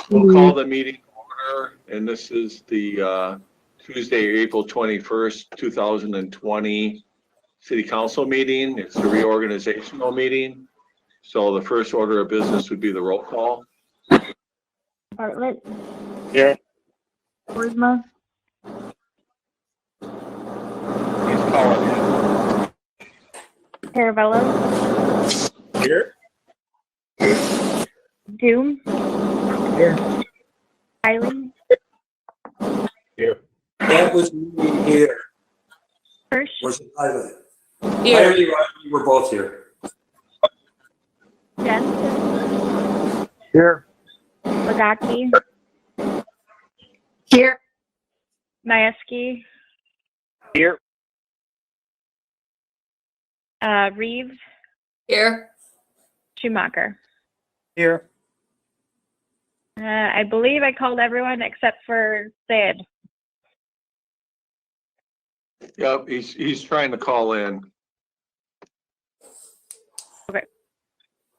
We'll call the meeting to order, and this is the Tuesday, April 21st, 2020 City Council meeting. It's a reorganizational meeting. So the first order of business would be the roll call. Bartlett. Here. Boersma. Please call it Caravello. Here. Doom. Here. Riley. Here. That was me here. Hirsch. Was it Riley? Here. Riley, we're both here. Jensen. Here. Wadaki. Here. Majewski. Here. Reeves. Here. Schumacher. Here. I believe I called everyone except for Sid. Yep, he's trying to call in. Okay.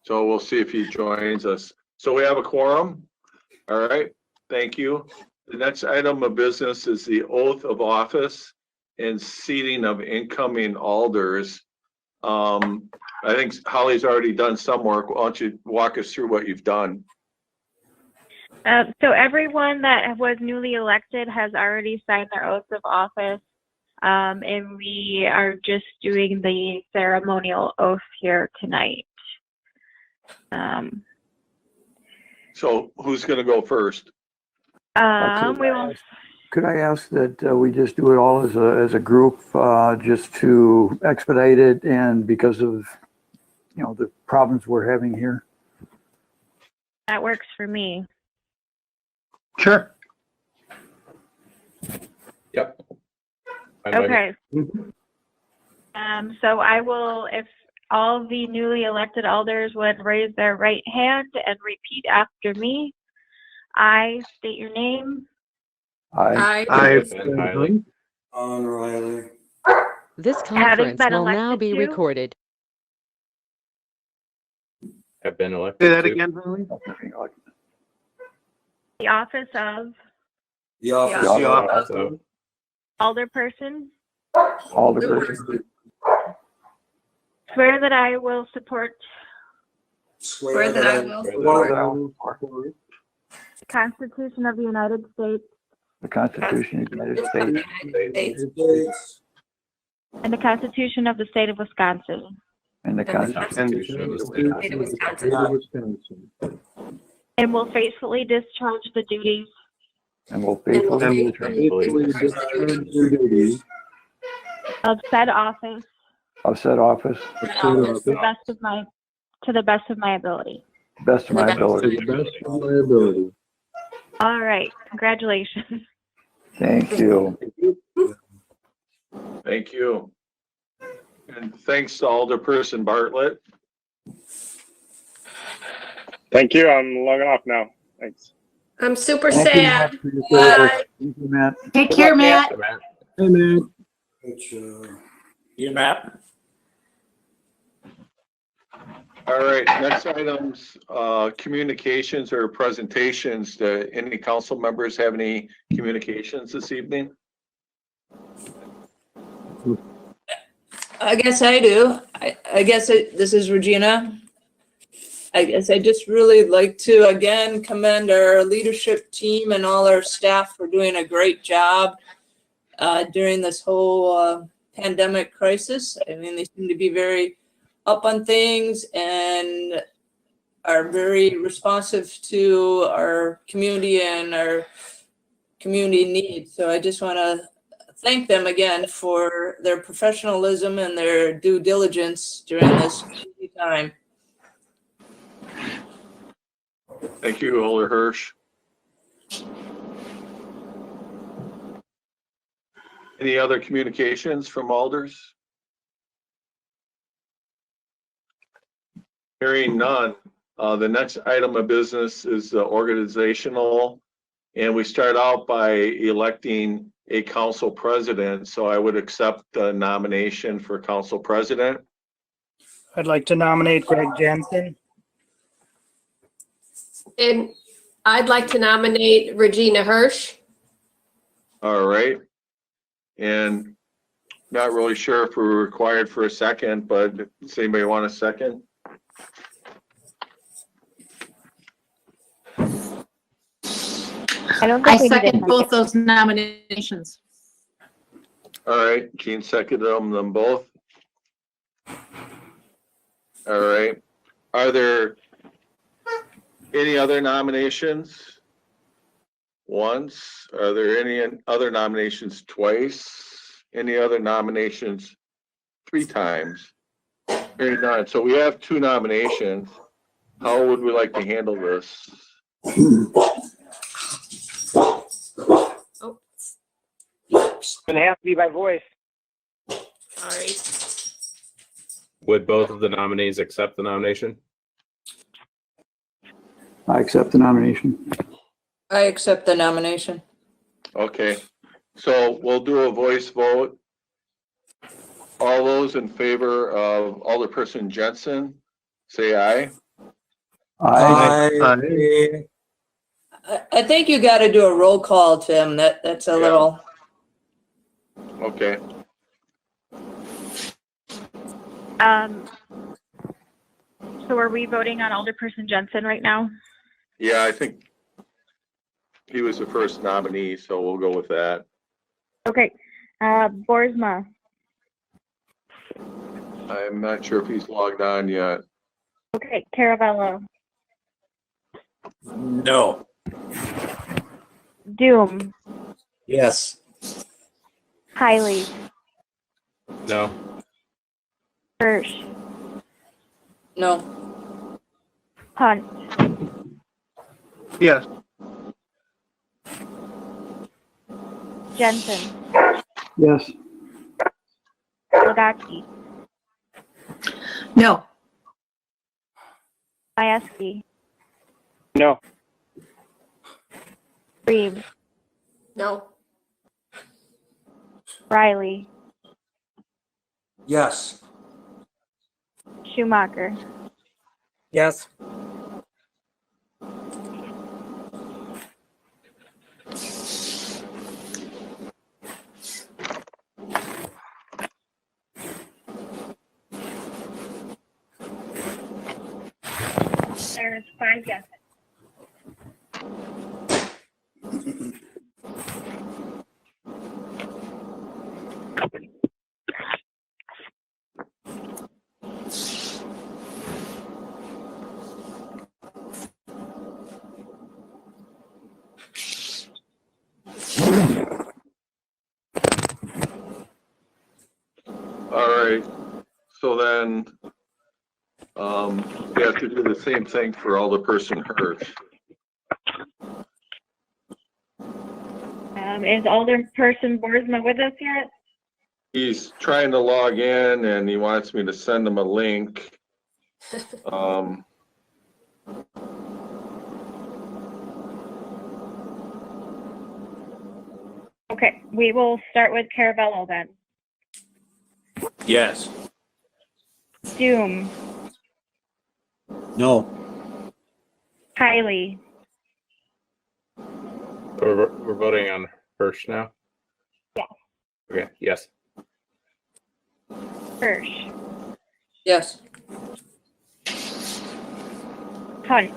So we'll see if he joins us. So we have a quorum. All right, thank you. The next item of business is the oath of office and seating of incoming alders. I think Holly's already done some work. Why don't you walk us through what you've done? So everyone that was newly elected has already signed their oaths of office, and we are just doing the ceremonial oath here tonight. So who's going to go first? We will. Could I ask that we just do it all as a group, just to expedite it, and because of, the problems we're having here? That works for me. Sure. Yep. Okay. So I will, if all the newly elected alders would raise their right hand and repeat after me. I state your name. I On Riley. This Having conference been will now elected be to- recorded. Have been elected. Say that to- again, Riley? The office of The office. The office of alderperson. Alderperson. Swear that I will support Swear that I will. the Constitution of the United States The Constitution of the United States States. and the Constitution of the State of Wisconsin, and the Constitution of the State of Wisconsin, and will faithfully discharge the duties and will faithfully discharge the duties of said office of said office to the best of my ability. best of my to ability. the best of my ability. All right, congratulations. Thank you. Thank you. And thanks to Alderperson Bartlett. Thank you. I'm logging off now. Thanks. I'm super Thank you, sad. Matt, for your service. Thank you, Matt. Take care, Matt. Hey, man. Good job. You, Matt. All right, next items, communications or presentations. Do any council members have any communications this evening? I guess I do. I guess this is Regina. I guess I just really like to again commend our leadership team and all our staff for doing a great job during this whole pandemic crisis. I mean, they seem to be very up on things and are very responsive to our community and our community needs. So I just want to thank them again for their professionalism and their due diligence during this busy time. Thank you, Alder Hirsch. Any other communications from alders? Hearing none. The next item of business is organizational, and we start out by electing a council president. So I would accept the nomination for council president. I'd like to nominate Greg Jansen. And I'd like to nominate Regina Hirsch. All right. And not really sure if we're required for a second, but does anybody want a second? I don't I think we need a second second. both those nominations. All right, Gene seconded them both. All right. Are there any other nominations? Once. Are there any other nominations twice? Any other nominations 3 times? Hearing none. So we have 2 nominations. How would we like to handle this? Oh, Gonna have to be by voice. sorry. Would both of the nominees accept the nomination? I accept the nomination. I accept the nomination. Okay, so we'll do a voice vote. All those in favor of Alderperson Jensen, say aye. I think you got to do a roll call, Tim. That's a Yeah. little. Okay, So are we voting on Alderperson Jensen right now? yeah, I think he was the first nominee, so we'll go with that. Okay, Boersma, I'm not sure if he's logged on yet. okay, Caravello, No. Doom, Yes. Hiley, No. Hirsch, No. Hunt, Yes. Jensen, Yes. Lagaki, No. Majewski, No. Reeves, No. Riley, Yes. Schumacher. Yes. There's 5 yeses. All right, so then, we have to do the same thing for Alderperson Hirsch. Is Alderperson Boersma with us yet? He's trying to log in and he wants me to send him a link. Okay, we will start with Caravello then. Yes. Doom, No. Hiley, We're voting on Hirsch now? Yes. Okay, yes. Hirsch, Yes. Hunt,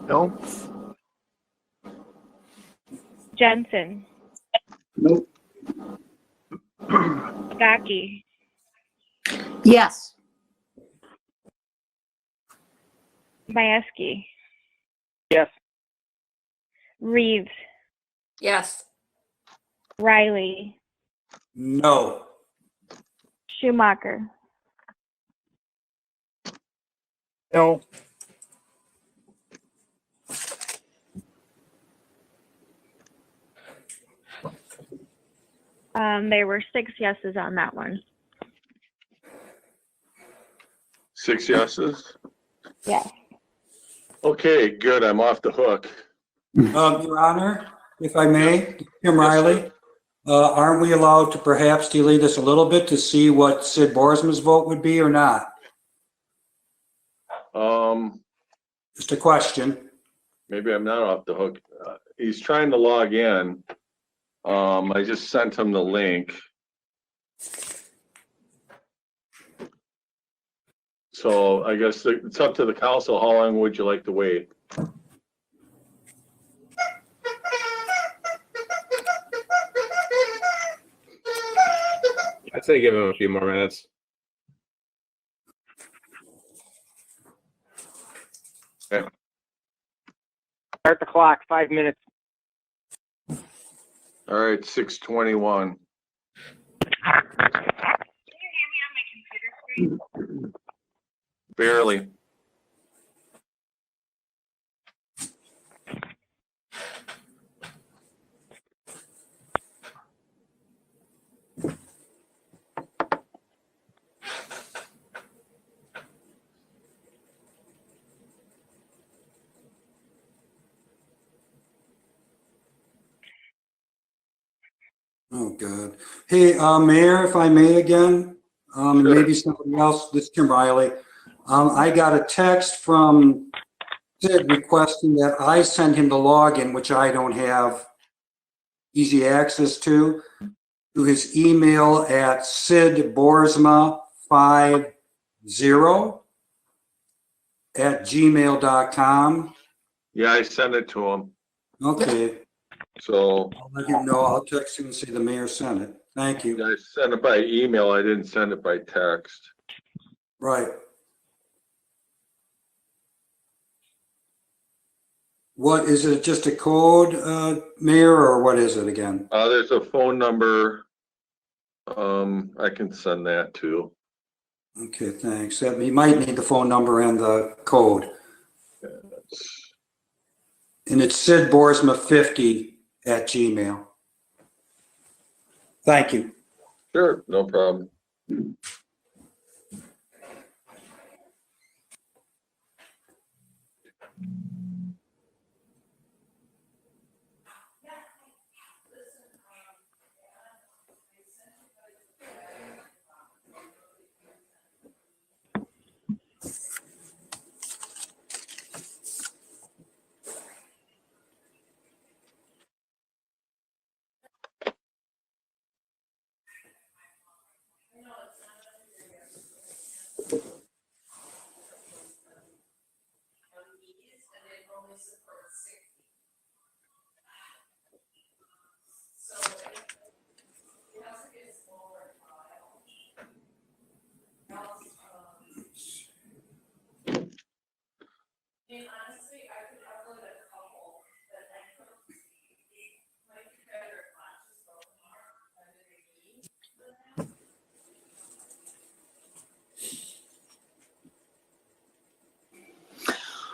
No. Jensen, Nope. Lagaki, Yes. Majewski, Yes. Reeves, Yes. Riley, No. Schumacher. No. There were 6 yeses on that one. 6 yeses? Yes. Okay, good, I'm off the hook. Your Honor, if I may, Tim Riley, aren't we allowed to perhaps delay this a little bit to see what Sid Boersma's vote would be or not? Just a question. Maybe I'm not off the hook. He's trying to log in. I just sent him the link. So I guess it's up to the council. How long would you like to wait? I'd say give him a few more minutes. Start the clock, 5 minutes. All right, 6:21. Barely. Oh, God. Hey, Mayor, if I may again, and Sure. maybe somebody else, this is Tim Riley. I got a text from Sid requesting that I send him the login, which I don't have easy access to his email at sidborsma50@gmail.com. Yeah, I sent it to him. Okay, So I'll let him know. I'll text him and say the mayor sent it. Thank you. I sent it by email. I didn't send it by text. Right. What, is it just a code, Mayor, or what is it again? There's a phone number. I can send that too. Okay, thanks. You might need the phone number and the code. And it's sidborsma50@gmail. Thank you. Sure, no problem.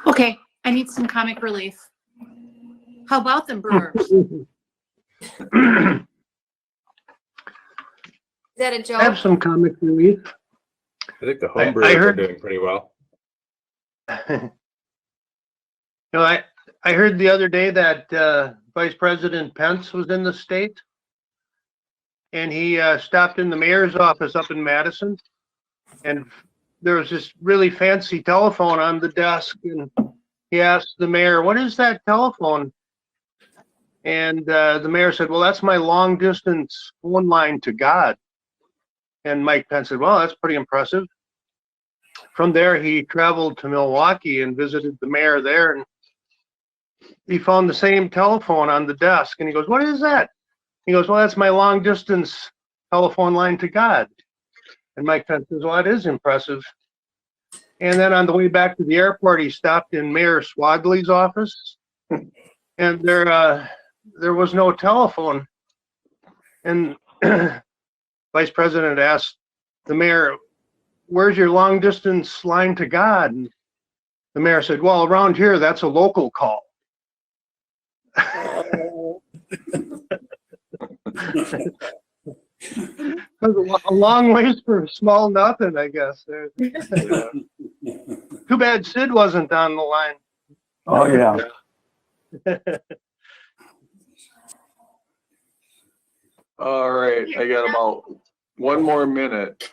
Okay, I need some comic relief. How about them Brewers? Is that a I have joke? some comic relief. I think the I home Brewers are heard- doing pretty well. I heard the other day that Vice President Pence was in the state, and he stopped in the mayor's office up in Madison, and there was this really fancy telephone on the desk, and he asked the mayor, "What is that telephone?" And the mayor said, "Well, that's my long distance phone line to God." And Mike Pence said, "Well, that's pretty impressive." From there, he traveled to Milwaukee and visited the mayor there, and he found the same telephone on the desk, and he goes, "What is that?" He goes, "Well, that's my long distance telephone line to God." And Mike Pence says, "Well, that is impressive." And then on the way back to the airport, he stopped in Mayor Swadley's office, and there was no telephone. And Vice President asked the mayor, "Where's your long distance line to God?" And the mayor said, "Well, around here, that's a local call." A long ways for small nothing, I guess. Too bad Sid wasn't on the line. Oh, yeah. All right, I got about one more minute.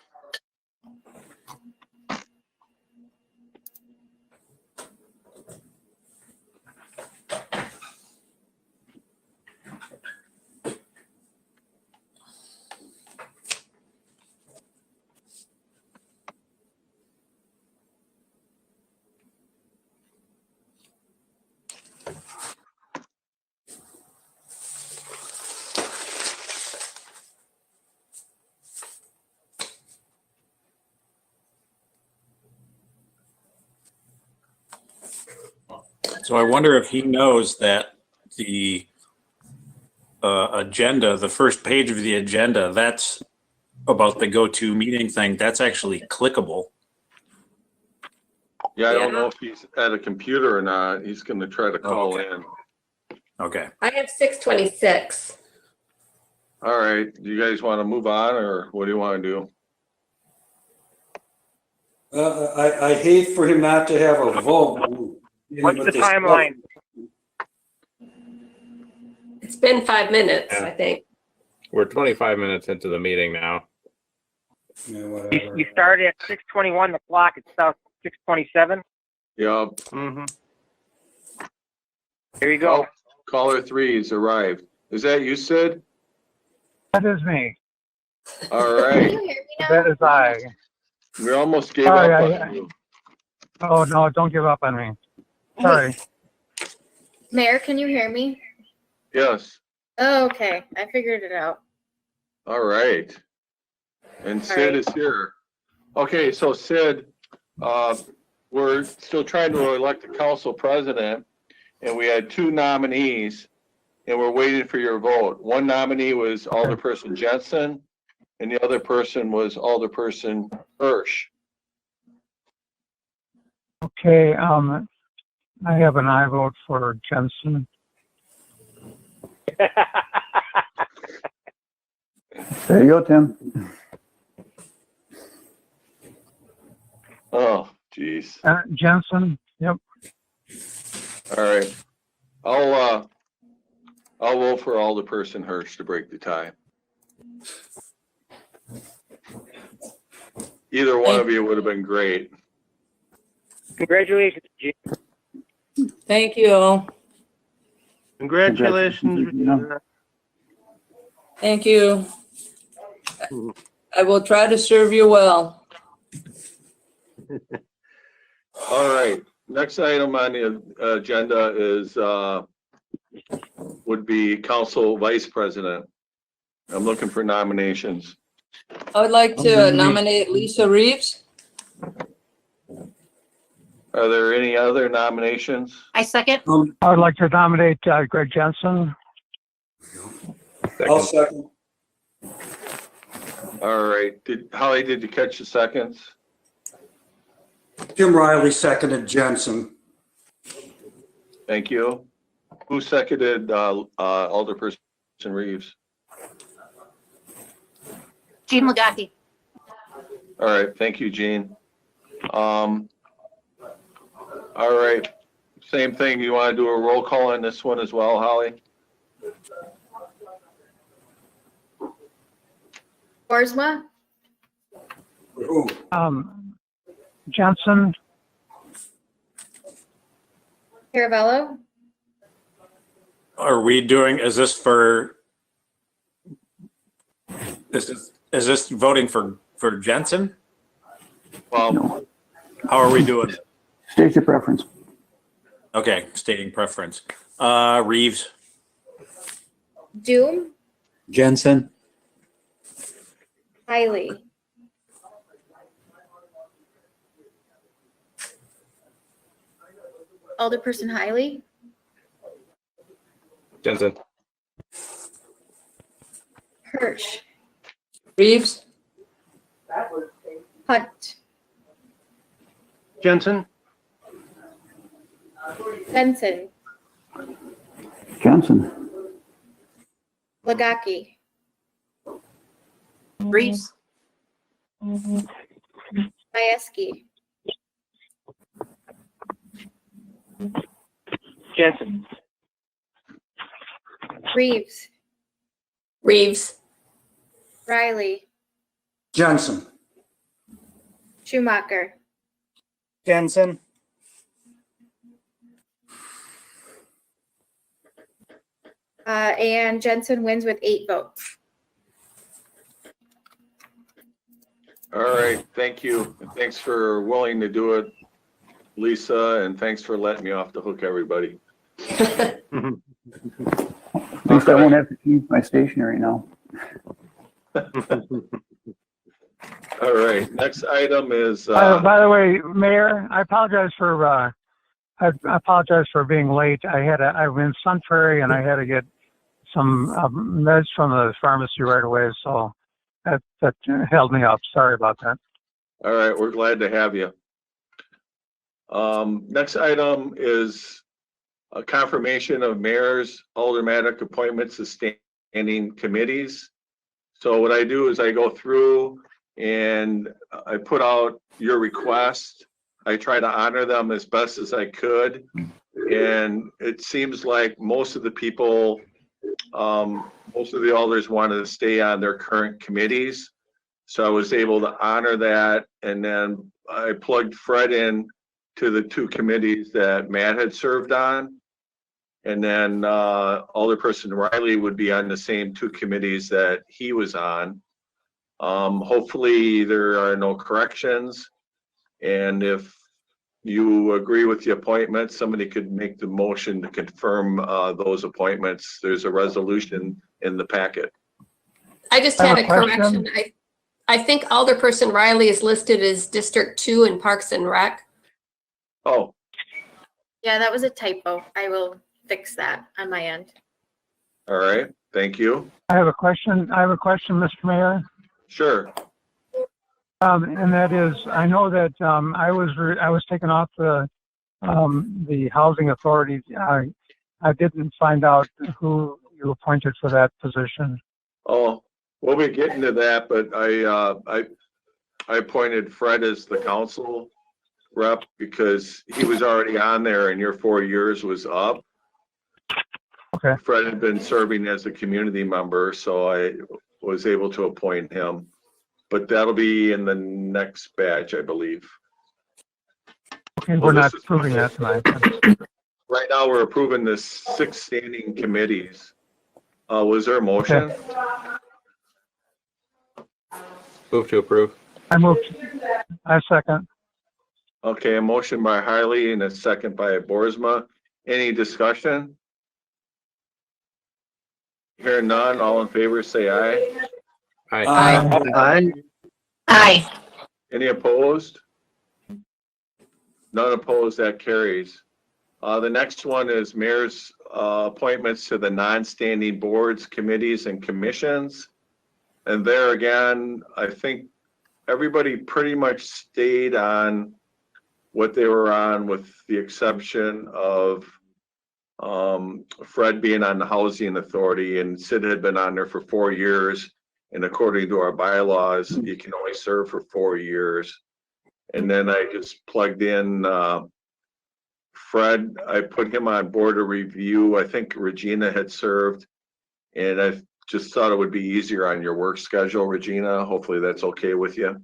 So I wonder if he knows that the agenda, the first page of the agenda, that's about the go-to meeting thing. That's actually clickable. Yeah, I don't Yeah. know if he's at a computer or not. He's gonna try to call Okay. in. Okay. I have 626. All right, do you guys want to move on, or what do you want to do? I hate for him not to have a vote. What's the timeline? It's been 5 minutes, Yeah. I think. We're 25 minutes into the meeting now. Yeah, whatever. You started at 6:21, the clock, it's now 6:27. Yeah, Mm-hmm. Here you go. caller 3's arrived. Is that you, Sid? That is me. All right, Can you hear me now? That is I. we almost gave Sorry, up on you. Oh, no, don't give up on me. Sorry. Mayor, can you hear me? Yes, Oh, okay. I figured it out. all right. And Sid is here. Okay, so Sid, we're still trying to elect a council president, and we had 2 nominees, and we're waiting for your vote. One nominee was Alderperson Jensen, and the other person was Alderperson Hirsch. Okay, I have an I vote for Jensen. There you go, Tim. Oh, geez. Jensen, yep. All right. I'll vote for Alderperson Hirsch to break the tie. Either one of you would have been great. Congratulations, Gene. Thank you all. Congratulations, Regina. Thank you. I will try to serve you well. All right, next item on the agenda is, would be council vice president. I'm looking for nominations. I would like to nominate Lisa Reeves. Are there any other nominations? I second. I would like to nominate Greg Jensen. I'll second. All right, Holly, did you catch the seconds? Tim Riley seconded Jensen. Thank you. Who seconded Alderperson Reeves? Jean Legati. All right, thank you, Gene. All right, same thing. You want to do a roll call on this one as well, Holly? Boersma, Who? Jensen, Caravello, Are we doing, is this voting for Jensen? Well, No. How are we doing? State your preference. Okay, stating preference. Reeves, Doom, Jensen. Hiley, Alderperson Hiley, Jensen. Hirsch, Reeves, Hunt, Jensen? Benson, Jensen. Legaki, Reeves. Majewski, Jensen. Reeves, Reeves. Riley, Jensen. Schumacher, Jensen. and Jensen wins with 8 votes. all right, thank you. And thanks for willing to do it, Lisa, and thanks for letting me off the hook, everybody. At least I won't have to change my stationery now. All right, next item is, by the way, Mayor, I apologize for I apologize for being late. I'm in Sun Prairie and I had to get some meds from the pharmacy right away, so that held me up. Sorry about that. All right, we're glad to have you. Next item is a confirmation of mayor's aldermanic appointments to standing committees. So what I do is I go through and I put out your request. I try to honor them as best as I could. And it seems like most of the people, most of the alders wanted to stay on their current committees. So I was able to honor that. And then I plugged Fred in to the two committees that Matt had served on. And then Alderperson Riley would be on the same two committees that he was on. Hopefully there are no corrections. And if you agree with the appointment, somebody could make the motion to confirm those appointments. There's a resolution in the packet. I just I have had a a correction. I think Alderperson Riley is listed as District 2 in Parks and Rec. Oh, Yeah, that was a typo. I will fix that on my end. all right. Thank you. I have a question, Mr. Mayor. Sure. And that is, I know that I was taken off the housing authority. I didn't find out who you appointed for that position. Oh, we'll be getting to that, but I appointed Fred as the council rep because he was already on there and your 4 years was up. Okay. Fred had been serving as a community member, so I was able to appoint him. But that'll be in the next batch, I believe. Okay, Well, we're not this is- approving that tonight. Right now, we're approving the 6 standing committees. Was there a motion? Move to approve. I second. Okay, a motion by Harley and a second by Boersma. Any discussion? Hearing none, all in favor, say aye. Aye. Aye. Any opposed? None opposed, that carries. The next one is mayor's appointments to the non-standing boards, committees, and commissions. And there again, I think everybody pretty much stayed on what they were on, with the exception of Fred being on the housing authority, and Sid had been on there for 4 years. And according to our bylaws, you can only serve for 4 years. And then I just plugged in Fred. I put him on board of review. I think Regina had served, and I just thought it would be easier on your work schedule, Regina. Hopefully that's okay with you.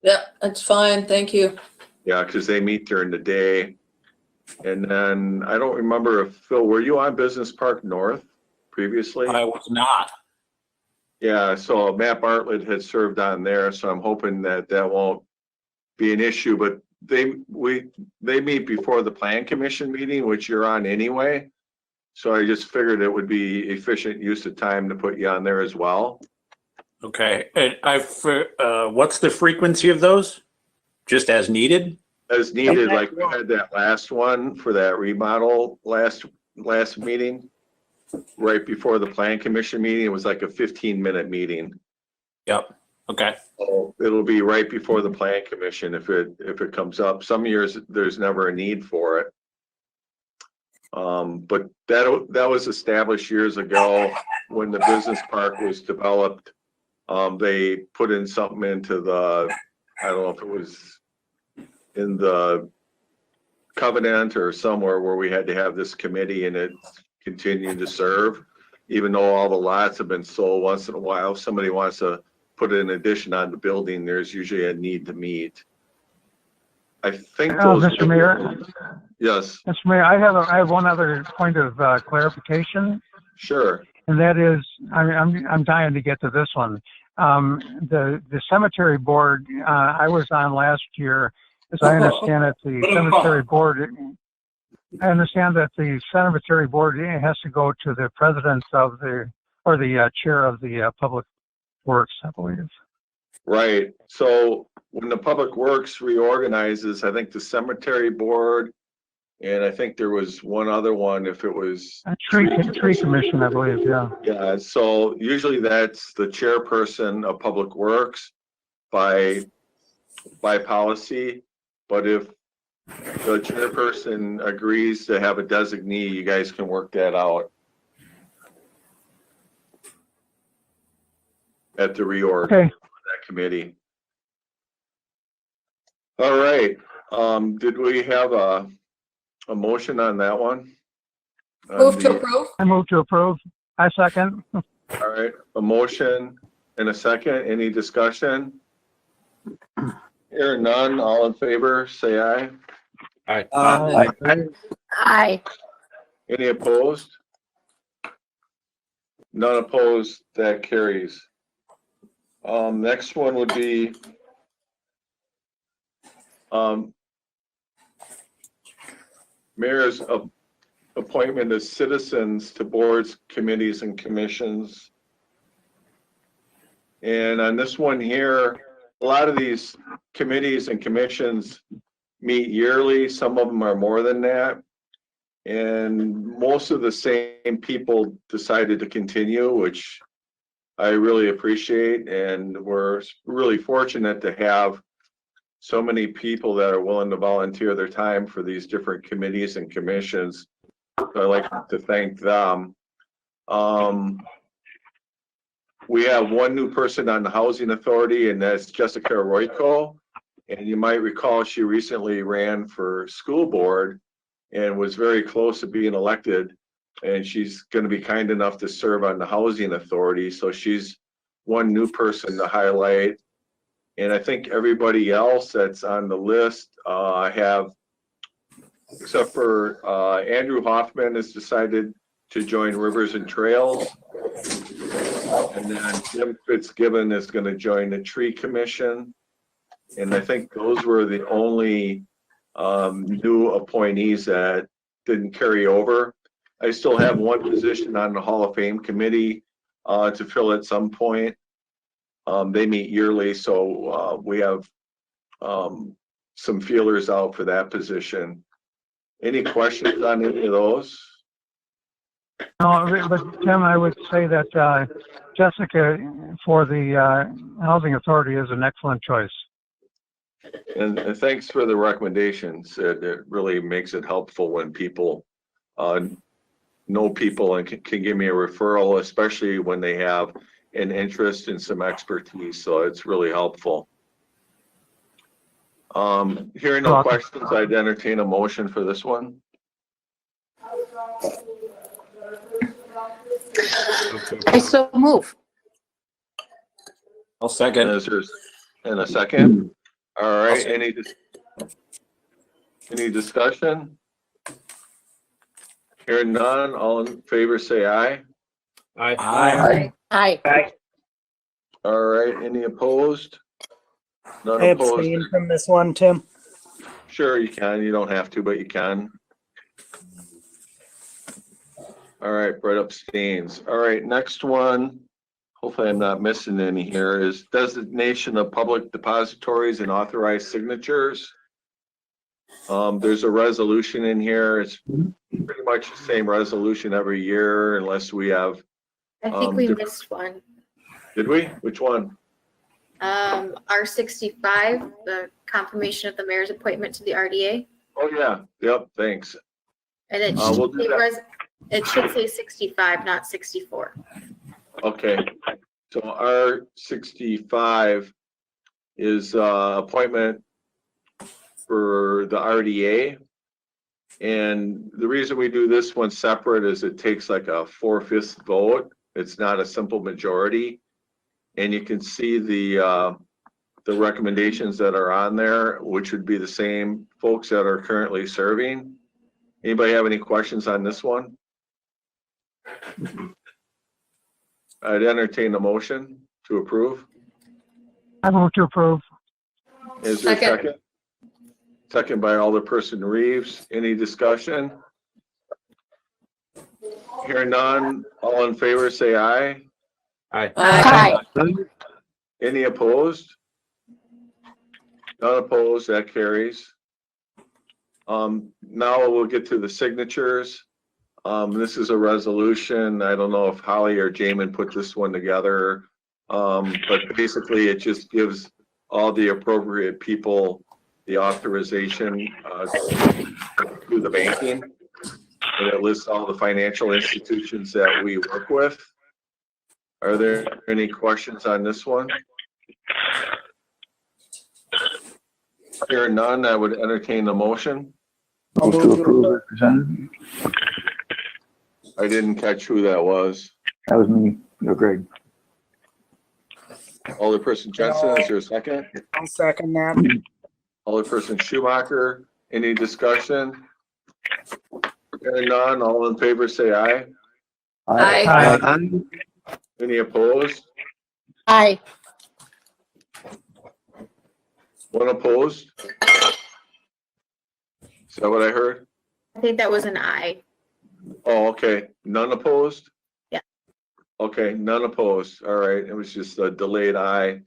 Yeah, that's fine. Thank you. Yeah, because they meet during the day. And then I don't remember if, Phil, were you on Business Park North previously? I was not. Yeah, so Matt Bartlett had served on there, so I'm hoping that that won't be an issue, but they meet before the Plan Commission meeting, which you're on anyway. So I just figured it would be efficient use of time to put you on there as well. Okay. And what's the frequency of those? Just as needed? As needed, like we had that last one for that remodel last meeting. Right before the Plan Commission meeting, it was like a 15-minute meeting. Yep. Okay. So it'll be right before the Plan Commission if it comes up. Some years there's never a need for it. But that was established years ago when the business park was developed. They put in something into the, I don't know if it was in the covenant or somewhere, where we had to have this committee, and it continued to serve, even though all the lots have been sold. Once in a while, if somebody wants to put an addition on the building, there's usually a need to meet. I think those. Mr. Mayor. Yes. Mr. Mayor, I have one other point of clarification. Sure. And that is, I'm dying to get to this one. The cemetery board, I was on last year. As I understand it, the cemetery board, has to go to the president of the chair of the public works, I believe. Right. So when the Public Works reorganizes, I think the cemetery board And I think there was one other one, if it was. A tree commission, I believe, yeah. Yeah, so usually that's the chairperson of Public Works by policy. But if the chairperson agrees to have a designee, you guys can work that out at the reorg Okay. of that committee. All right, did we have a motion on that one? Move to approve. I move to approve. I second. All right, a motion and a second. Any discussion? Hearing none, all in favor, say aye. Aye. Aye. Any opposed? None opposed, that carries. Next one would be mayor's appointment of citizens to boards, committees, and commissions. And on this one here, a lot of these committees and commissions meet yearly. Some of them are more than that. And most of the same people decided to continue, which I really appreciate. And we're really fortunate to have so many people that are willing to volunteer their time for these different committees and commissions. So I'd like to thank them. We have one new person on the Housing Authority, and that's Jessica Royko. And you might recall she recently ran for school board and was very close to being elected. And she's going to be kind enough to serve on the Housing Authority. So she's one new person to highlight. And I think everybody else that's on the list have, except for Andrew Hoffman has decided to join Rivers and Trails. And then Jim Fitzgibbon is going to join the Tree Commission. And I think those were the only new appointees that didn't carry over. I still have one position on the Hall of Fame committee to fill at some point. They meet yearly, so we have some feelers out for that position. Any questions on any of those? No, but Tim, I would say that Jessica for the Housing Authority is an excellent choice. And thanks for the recommendations. It really makes it helpful when people know people and can give me a referral, especially when they have an interest in some expertise. So it's really helpful. Hearing no questions, I'd entertain a motion for this one. I so move. I'll second. And a second. All right. Any discussion? Hearing none, all in favor say aye. Aye. Aye. Aye. All right. Any opposed? None I opposed. abstain from this one, Tim. Sure, you can. You don't have to, but you can. All right, Brett abstains. All right, next one. Hopefully I'm not missing any here, is designation of public depositories and authorized signatures. There's a resolution in here. It's pretty much the same resolution every year unless we have. I think we missed one. Did we? Which one? R65, the confirmation of the mayor's appointment to the RDA. Oh, yeah. Yep, thanks. And it We'll should do say that. it should say 65, not 64. Okay, so R65 is appointment for the RDA. And the reason we do this one separate is it takes like a 4/5 vote. It's not a simple majority. And you can see the recommendations that are on there, which would be the same folks that are currently serving. Anybody have any questions on this one? I'd entertain a motion to approve. I move to approve. Is there a second? Second by Alderperson Reeves. Any discussion? Hearing none, all in favor say aye. Aye. Aye. Any opposed? None opposed, that carries. Now we'll get to the signatures. This is a resolution. I don't know if Holly or Jamin put this one together. But basically it just gives all the appropriate people the authorization to do the banking. And it lists all the financial institutions that we work with. Are there any questions on this one? Hearing none, I would entertain the motion. Move to approve as presented. I didn't catch who that was. That was me, Greg. Alderperson Jensen, is there a second? I'll second that. Alderperson Schumacher, any discussion? Hearing none, all in favor say aye. Aye. Any opposed? Aye. One opposed? Is that what I heard? I think that was an I. Oh, okay. None opposed? Yeah. Okay, none opposed. All right, it was just a delayed aye.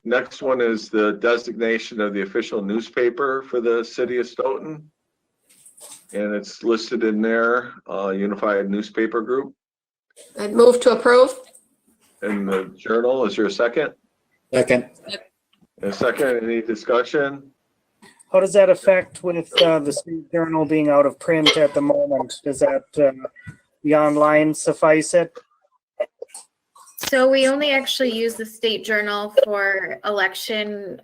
Next one is the designation of the official newspaper for the city of Stoughton. And it's listed in there, Unified Newspaper Group. I'd move to approve. In the journal, is there a second? Second. A second, any discussion? How does that affect with the State Journal being out of print at the moment? Does that the online suffice it? So we only actually use the State Journal for election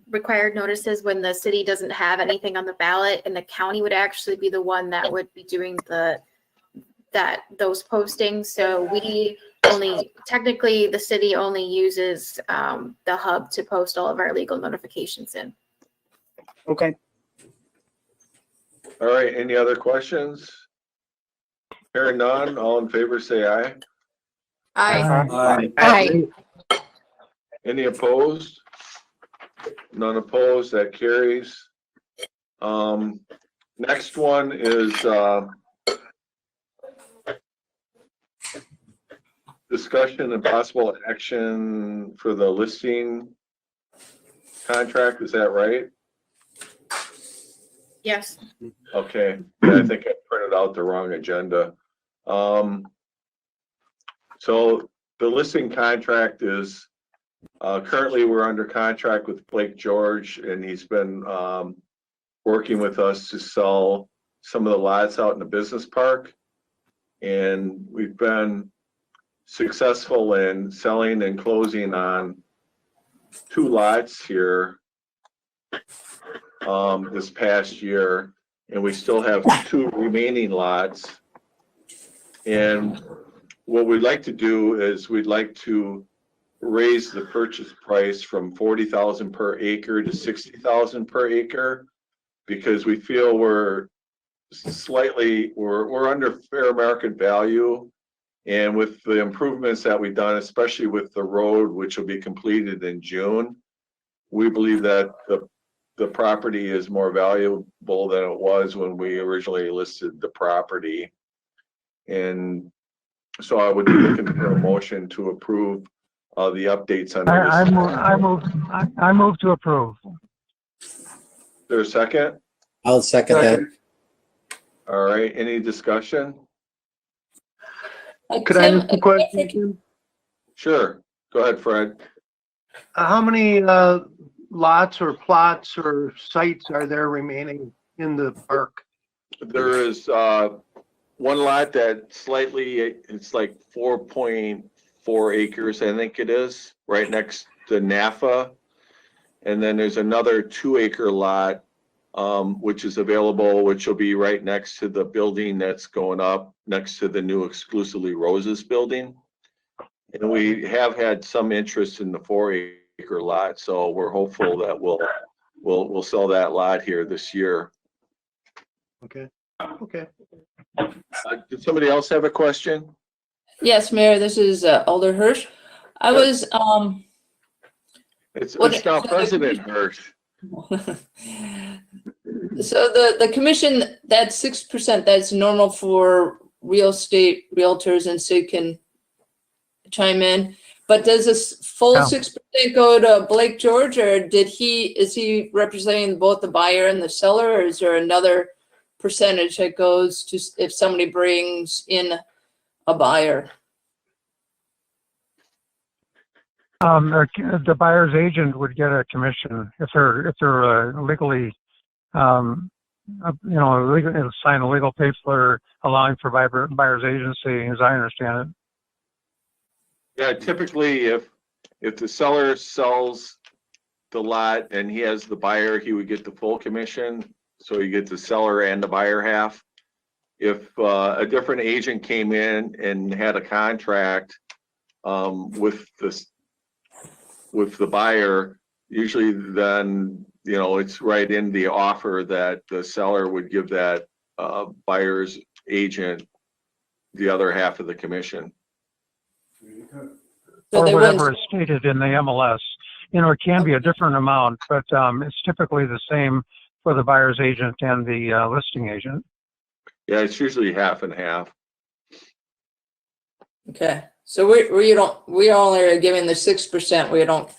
required notices when the city doesn't have anything on the ballot, and the county would actually be the one that would be doing those postings. So we only, technically the city only uses the hub to post all of our legal notifications in. Okay. All right, any other questions? Hearing none, all in favor say aye. Aye. Aye. Any opposed? None opposed, that carries. Next one is discussion and possible action for the listing contract, is that right? Yes. Okay, yeah, I think I printed out the wrong agenda. So the listing contract is, currently we're under contract with Blake George, and he's been working with us to sell some of the lots out in the business park. And we've been successful in selling and closing on 2 lots here this past year, and we still have 2 remaining lots. And what we'd like to do is we'd like to raise the purchase price from $40,000 per acre to $60,000 per acre, because we feel we're under fair market value. And with the improvements that we've done, especially with the road, which will be completed in June, we believe that the property is more valuable than it was when we originally listed the property. And so I would be looking for a motion to approve the updates on this. I move to approve. Is there a second? I'll second that. All right, any discussion? Could I Tim, ask a question? Sure, go ahead, Fred. How many lots or plots or sites are there remaining in the park? There is one lot that it's like 4.4 acres, I think it is, right next to NAFA. And then there's another 2-acre lot, which is available, which will be right next to the building that's going up next to the new Exclusively Roses building. And we have had some interest in the 4-acre lot, so we're hopeful that we'll sell that lot here this year. Okay. Okay. Did somebody else have a question? Yes, Mayor, this is Alder Hirsch. I was, It's now President Hirsch. So the commission, that 6%, that's normal for real estate realtors, and Sid can chime in. But does this full Yeah. 6% go to Blake George, or is he representing both the buyer and the seller, or is there another percentage that goes to if somebody brings in a buyer? The buyer's agent would get a commission if they're legally, legal, sign a legal paper allowing for buyer's agency, as I understand it. Yeah, typically if the seller sells the lot and he has the buyer, he would get the full commission. So you get the seller and the buyer half. If a different agent came in and had a contract with the buyer, usually then, it's right in the offer that the seller would give that buyer's agent the other half of the commission. So Or they whatever wouldn't, is stated in the MLS. It can be a different amount, but it's typically the same for the buyer's agent and the listing agent. Yeah, it's usually half and half. okay. So we only are giving the 6%.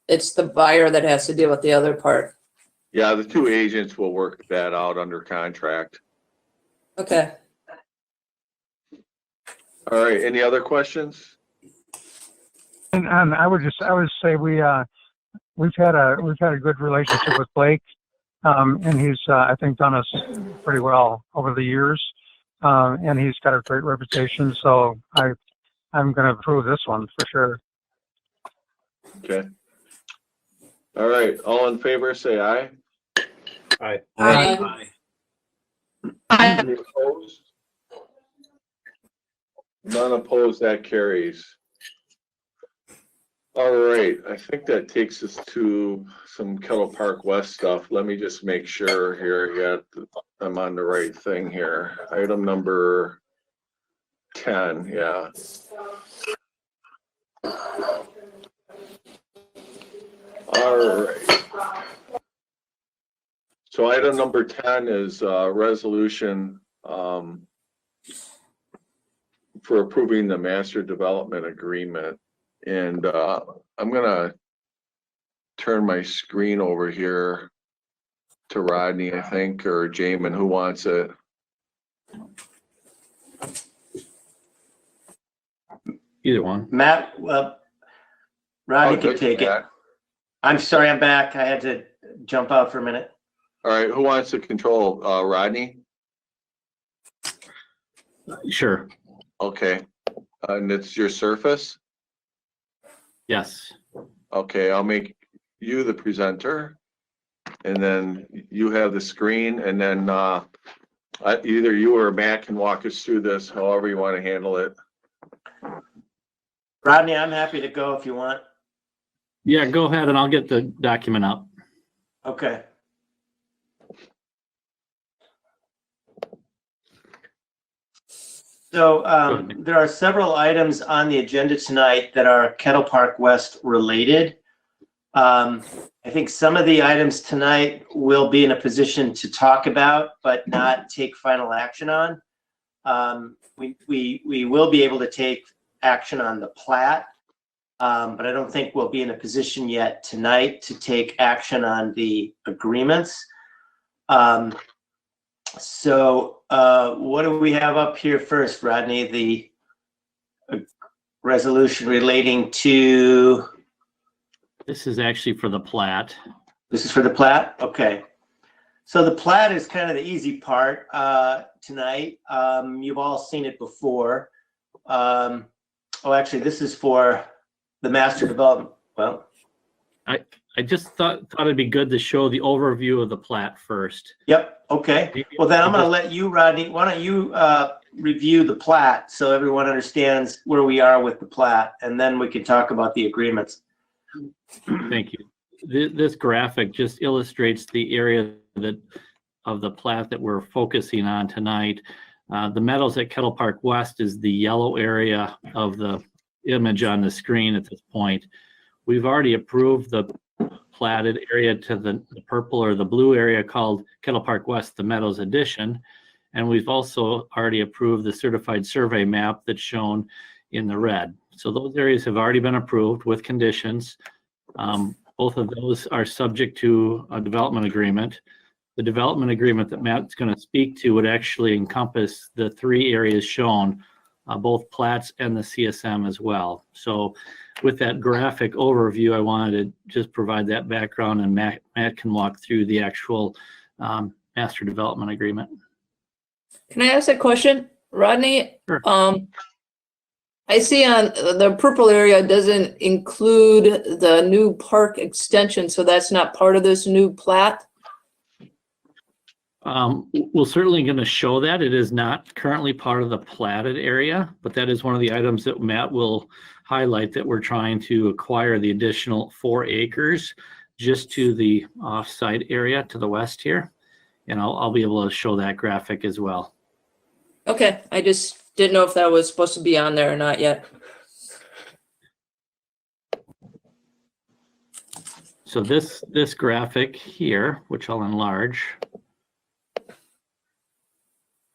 It's the buyer that has to deal with the other part. Yeah, the two agents will work that out under contract. Okay. All right, any other questions? And I would say we've had a good relationship with Blake, and he's I think done us pretty well over the years, and he's got a great reputation. So I'm going to approve this one for sure. Okay. All right, all in favor, say aye. Aye. Aye. Any opposed? None opposed, that carries. All right, I think that takes us to some Kettle Park West stuff. Let me just make sure here, I'm on the right thing here. Item number 10, yeah. All right. So item number 10 is a resolution for approving the master development agreement. And I'm gonna turn my screen over here to Rodney, I think, or Jamin, who wants it? Either one. Matt, Rodney Oh, can good, take it. Matt. I'm sorry, I'm back. I had to jump out for a minute. All right, who wants to control? Rodney? Sure. Okay, and it's your Surface? Yes. Okay, I'll make you the presenter. And then you have the screen, and then either you or Matt can walk us through this, however you want to handle it. Rodney, I'm happy to go if you want. Yeah, go ahead and I'll get the document up. Okay. So there are several items on the agenda tonight that are Kettle Park West related. I think some of the items tonight will be in a position to talk about, but not take final action on. We will be able to take action on the plat, but I don't think we'll be in a position yet tonight to take action on the agreements. So what do we have up here first, Rodney? The resolution relating to... This is actually for the plat. This is for the plat? Okay. So the plat is kind of the easy part tonight. You've all seen it before. Oh, actually, this is for the master development. Well, I just thought it'd be good to show the overview of the plat first. Yep. Okay. Well, then I'm going to let you, Rodney. Why don't you review the plat so everyone understands where we are with the plat, and then we can talk about the agreements. Thank you. This graphic just illustrates the area of the plat that we're focusing on tonight. The Meadows at Kettle Park West is the yellow area of the image on the screen at this point. We've already approved the platted area to the purple or the blue area called Kettle Park West, the Meadows Addition. And we've also already approved the certified survey map that's shown in the red. So those areas have already been approved with conditions. Both of those are subject to a development agreement. The development agreement that Matt's going to speak to would actually encompass the 3 areas shown, both plats and the CSM as well. So with that graphic overview, I wanted to just provide that background, and Matt can walk through the actual master development agreement. Can I ask a question, Rodney? Sure. I see on the purple area doesn't include the new park extension, so that's not part of this new plat? We're certainly going to show that. It is not currently part of the platted area, but that is one of the items that Matt will highlight, that we're trying to acquire the additional 4 acres just to the off-site area to the west here. And I'll be able to show that graphic as well. Okay, I just didn't know if that was supposed to be on there or not yet. So this graphic here, which I'll enlarge,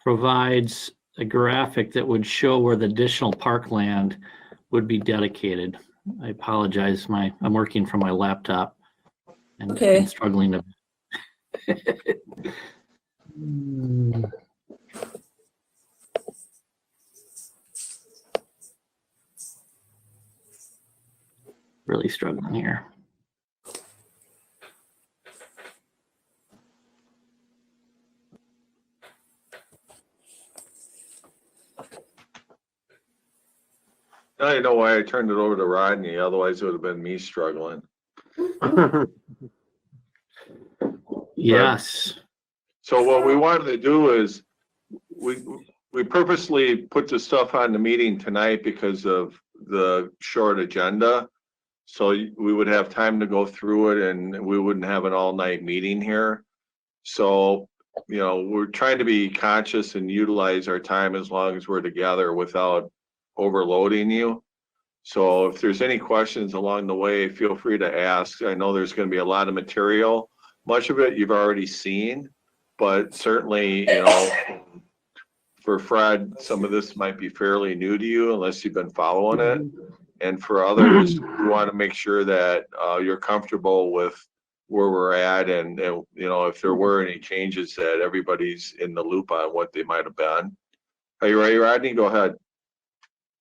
provides a graphic that would show where the additional parkland would be dedicated. I apologize, I'm working from my laptop and, Okay. and struggling to. Really struggling here. Now I know why I turned it over to Rodney, otherwise it would have been me struggling. Yes. So what we wanted to do is, we purposely put the stuff on the meeting tonight because of the short agenda. So we would have time to go through it and we wouldn't have an all-night meeting here. So, you know, we're trying to be conscious and utilize our time as long as we're together without overloading you. So if there's any questions along the way, feel free to ask. I know there's going to be a lot of material. Much of it you've already seen, but certainly, you know, for Fred, some of this might be fairly new to you unless you've been following it. And for others, we want to make sure that you're comfortable with where we're at, and you know, if there were any changes, that everybody's in the loop on what they might have been. Are you ready, Rodney? Go ahead.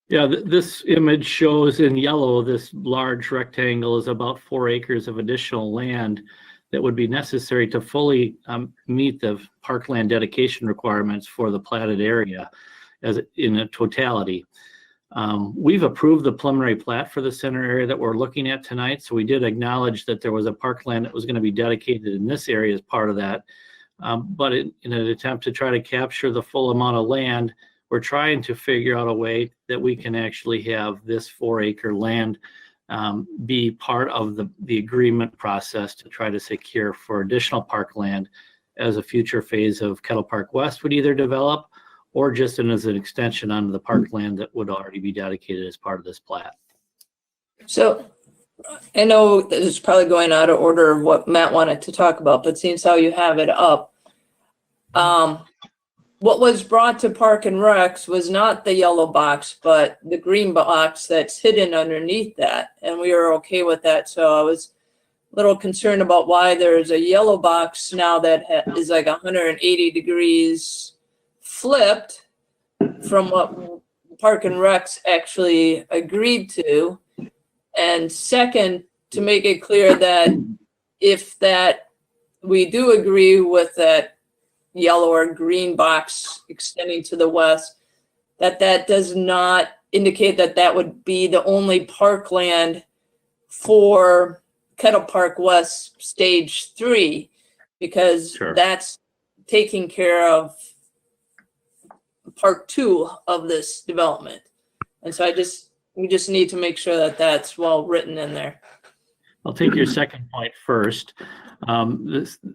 Yeah, this image shows in yellow, this large rectangle is about 4 acres of additional land that would be necessary to fully meet the parkland dedication requirements for the platted area as in a totality. We've approved the preliminary plat for the center area that we're looking at tonight. So we did acknowledge that there was a parkland that was going to be dedicated in this area as part of that. But in an attempt to try to capture the full amount of land, we're trying to figure out a way that we can actually have this 4-acre land be part of the agreement process to try to secure for additional parkland as a future phase of Kettle Park West would either develop, or just as an extension onto the parkland that would already be dedicated as part of this plat. So I know this is probably going out of order of what Matt wanted to talk about, but seems how you have it up. What was brought to Park and Recs was not the yellow box, but the green box that's hidden underneath that. And we were okay with that. So I was a little concerned about why there's a yellow box now that is like 180 degrees flipped from what Park and Recs actually agreed to. And second, to make it clear that if that we do agree with that yellow or green box extending to the west, that does not indicate that that would be the only parkland for Kettle Park West Stage 3, because Sure. That's taking care of part 2 of this development. And so we just need to make sure that that's well written in there. I'll take your second point first.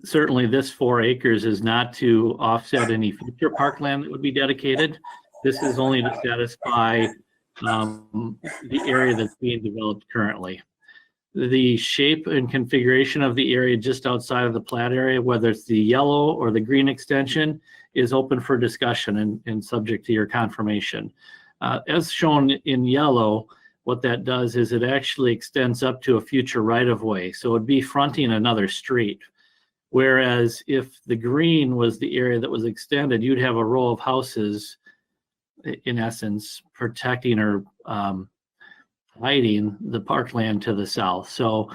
Certainly this 4 acres is not to offset any future parkland that would be dedicated. This is only to satisfy the area that's being developed currently. The shape and configuration of the area just outside of the plat area, whether it's the yellow or the green extension, is open for discussion and subject to your confirmation. As shown in yellow, what that does is it actually extends up to a future right-of-way. So it'd be fronting another street. Whereas if the green was the area that was extended, you'd have a row of houses, in essence, protecting or hiding the parkland to the south. So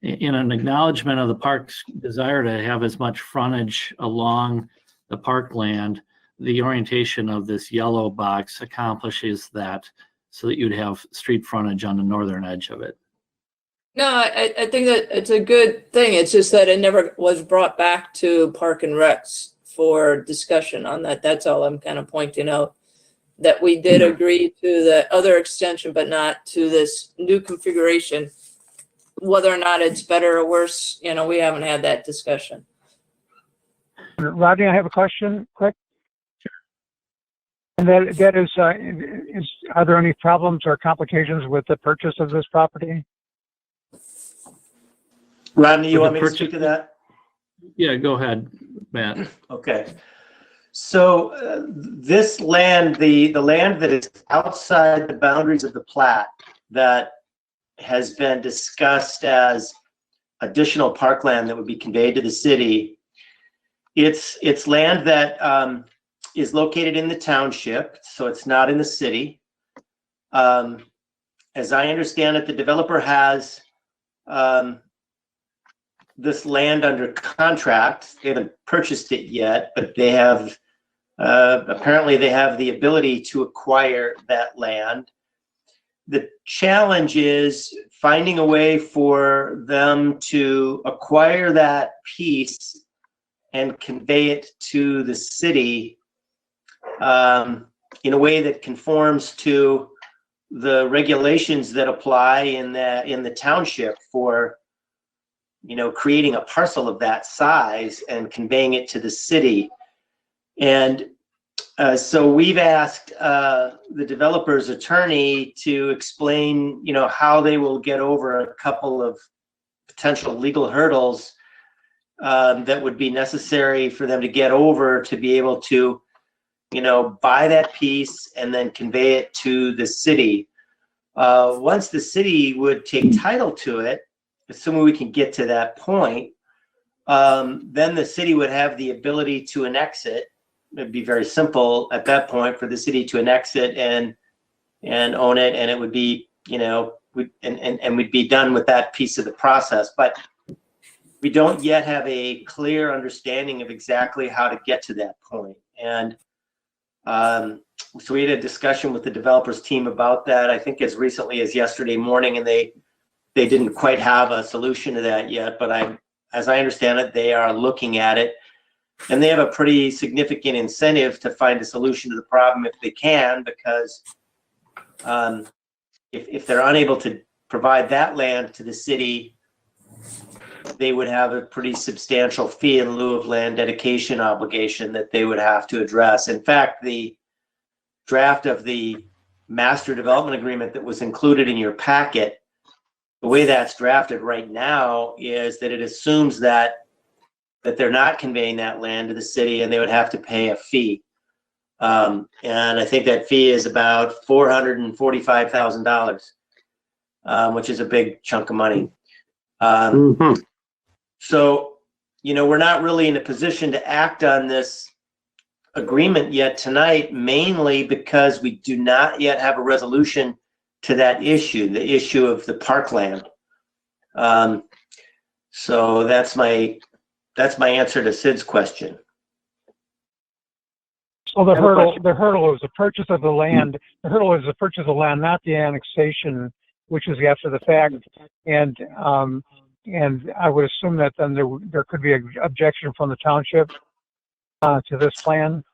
in an acknowledgement of the park's desire to have as much frontage along the parkland, the orientation of this yellow box accomplishes that so that you'd have street frontage on the northern edge of it. No, I think that it's a good thing. It's just that it never was brought back to Park and Recs for discussion on that. That's all I'm kind of pointing out. That we did agree to the other extension, but not to this new configuration. Whether or not it's better or worse, you know, we haven't had that discussion. Rodney, I have a question, quick. And that is, are there any problems or complications with the purchase of this property? Rodney, you With want the me to speak to that? Yeah, go ahead, Matt. Okay. So this land, the land that is outside the boundaries of the plat that has been discussed as additional parkland that would be conveyed to the city, it's land that is located in the township, so it's not in the city. As I understand it, the developer has this land under contract. They haven't purchased it yet, but they have apparently they have the ability to acquire that land. The challenge is finding a way for them to acquire that piece and convey it to the city in a way that conforms to the regulations that apply in the township for, you know, creating a parcel of that size and conveying it to the city. And so we've asked the developer's attorney to explain, you know, how they will get over a couple of potential legal hurdles that would be necessary for them to get over to be able to, you know, buy that piece and then convey it to the city. Once the city would take title to it, assuming we can get to that point, then the city would have the ability to annex it. It'd be very simple at that point for the city to annex it and own it, and it would be, you know, and we'd be done with that piece of the process. But we don't yet have a clear understanding of exactly how to get to that point. And so we had a discussion with the developers team about that, I think as recently as yesterday morning, and they didn't quite have a solution to that yet, but as I understand it, they are looking at it. And they have a pretty significant incentive to find a solution to the problem if they can, because if they're unable to provide that land to the city, they would have a pretty substantial fee in lieu of land dedication obligation that they would have to address. In fact, the draft of the master development agreement that was included in your packet, the way that's drafted right now is that it assumes that they're not conveying that land to the city and they would have to pay a fee. And I think that fee is about $445,000, which is a big chunk of money. So, you know, we're not really in a position to act on this agreement yet tonight, mainly because we do not yet have a resolution to that issue, the issue of the parkland. So that's my answer to Sid's question. So the hurdle is the purchase of the land. The hurdle is the purchase of the land, not the annexation, which is after the fact. And I would assume that then there could be an objection from the township to this plan.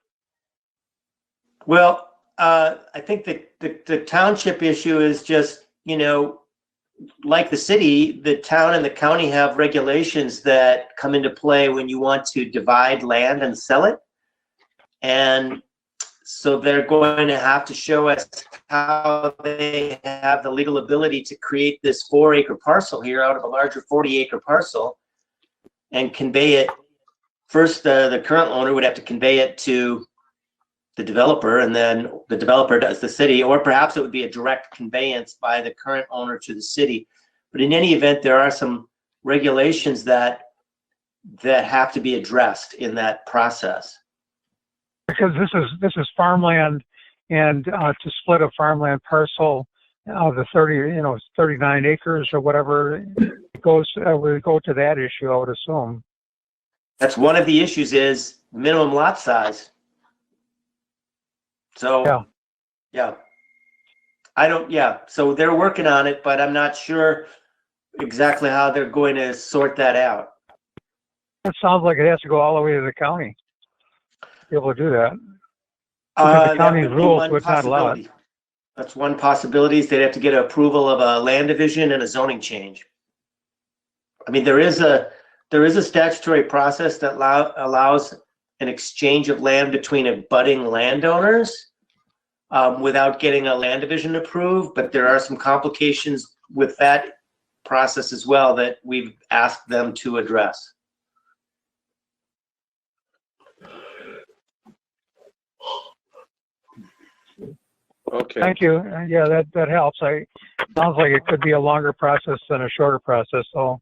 Well, I think the township issue is just, you know, like the city, the town and the county have regulations that come into play when you want to divide land and sell it. And so they're going to have to show us how they have the legal ability to create this 4-acre parcel here out of a larger 40-acre parcel and convey it. First, the current owner would have to convey it to the developer, and then the developer does the city, or perhaps it would be a direct conveyance by the current owner to the city. But in any event, there are some regulations that have to be addressed in that process. Because this is farmland, and to split a farmland parcel, the 39 acres or whatever, it goes would go to that issue, I would assume. That's one of the issues, is minimum lot size. So, yeah. So they're working on it, but I'm not sure exactly how they're going to sort that out. It sounds like it has to go all the way to the county to be able to do that. Because the county's rules would not allow it. That's one possibility, is they'd have to get approval of a land division and a zoning change. I mean, there is a statutory process that allows an exchange of land between abutting landowners without getting a land division approved, but there are some complications with that process as well that we've asked them to address. Okay. Thank you. Yeah, that helps. Sounds like it could be a longer process than a shorter process. So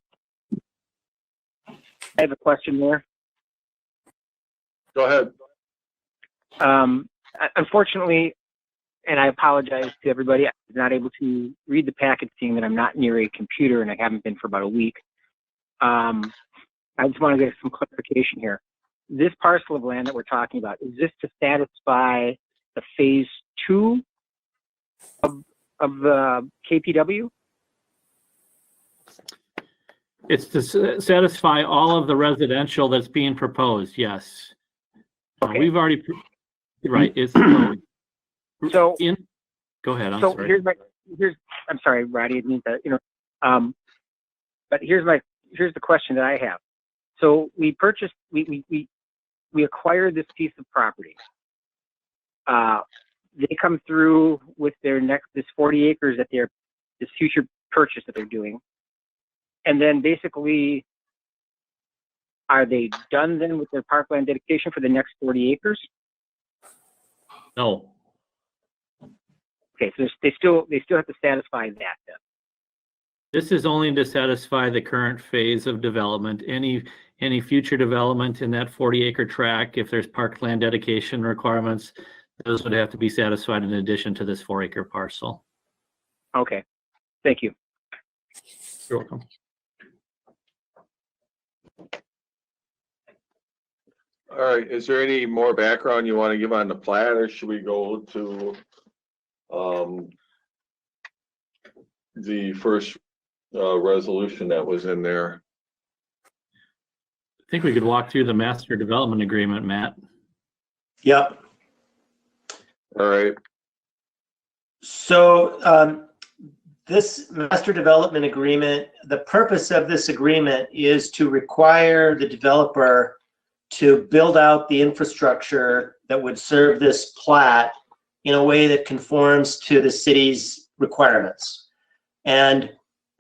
I have a question there. Go ahead. Unfortunately, and I apologize to everybody, I was not able to read the packet, seeing that I'm not near a computer and I haven't been for about a week. I just want to get some clarification here. This parcel of land that we're talking about, is this to satisfy the phase 2 of the KPW? It's to satisfy all of the residential that's being proposed, yes. Okay. We've already, right, it's, So, go ahead, I'm so sorry. I'm sorry, Roddy, I didn't mean to, but here's the question that I have. So we purchased, we acquired this piece of property. They come through with this 40 acres that this future purchase that they're doing. And then basically, are they done then with their parkland dedication for the next 40 acres? No. Okay, so they still have to satisfy that then. This is only to satisfy the current phase of development. Any future development in that 40-acre tract, if there's parkland dedication requirements, those would have to be satisfied in addition to this 4-acre parcel. Okay, thank you. You're welcome. All right, is there any more background you want to give on the plat, or should we go to the first resolution that was in there? I think we could walk through the master development agreement, Matt. Yep. All right. So this master development agreement, the purpose of this agreement is to require the developer to build out the infrastructure that would serve this plat in a way that conforms to the city's requirements. And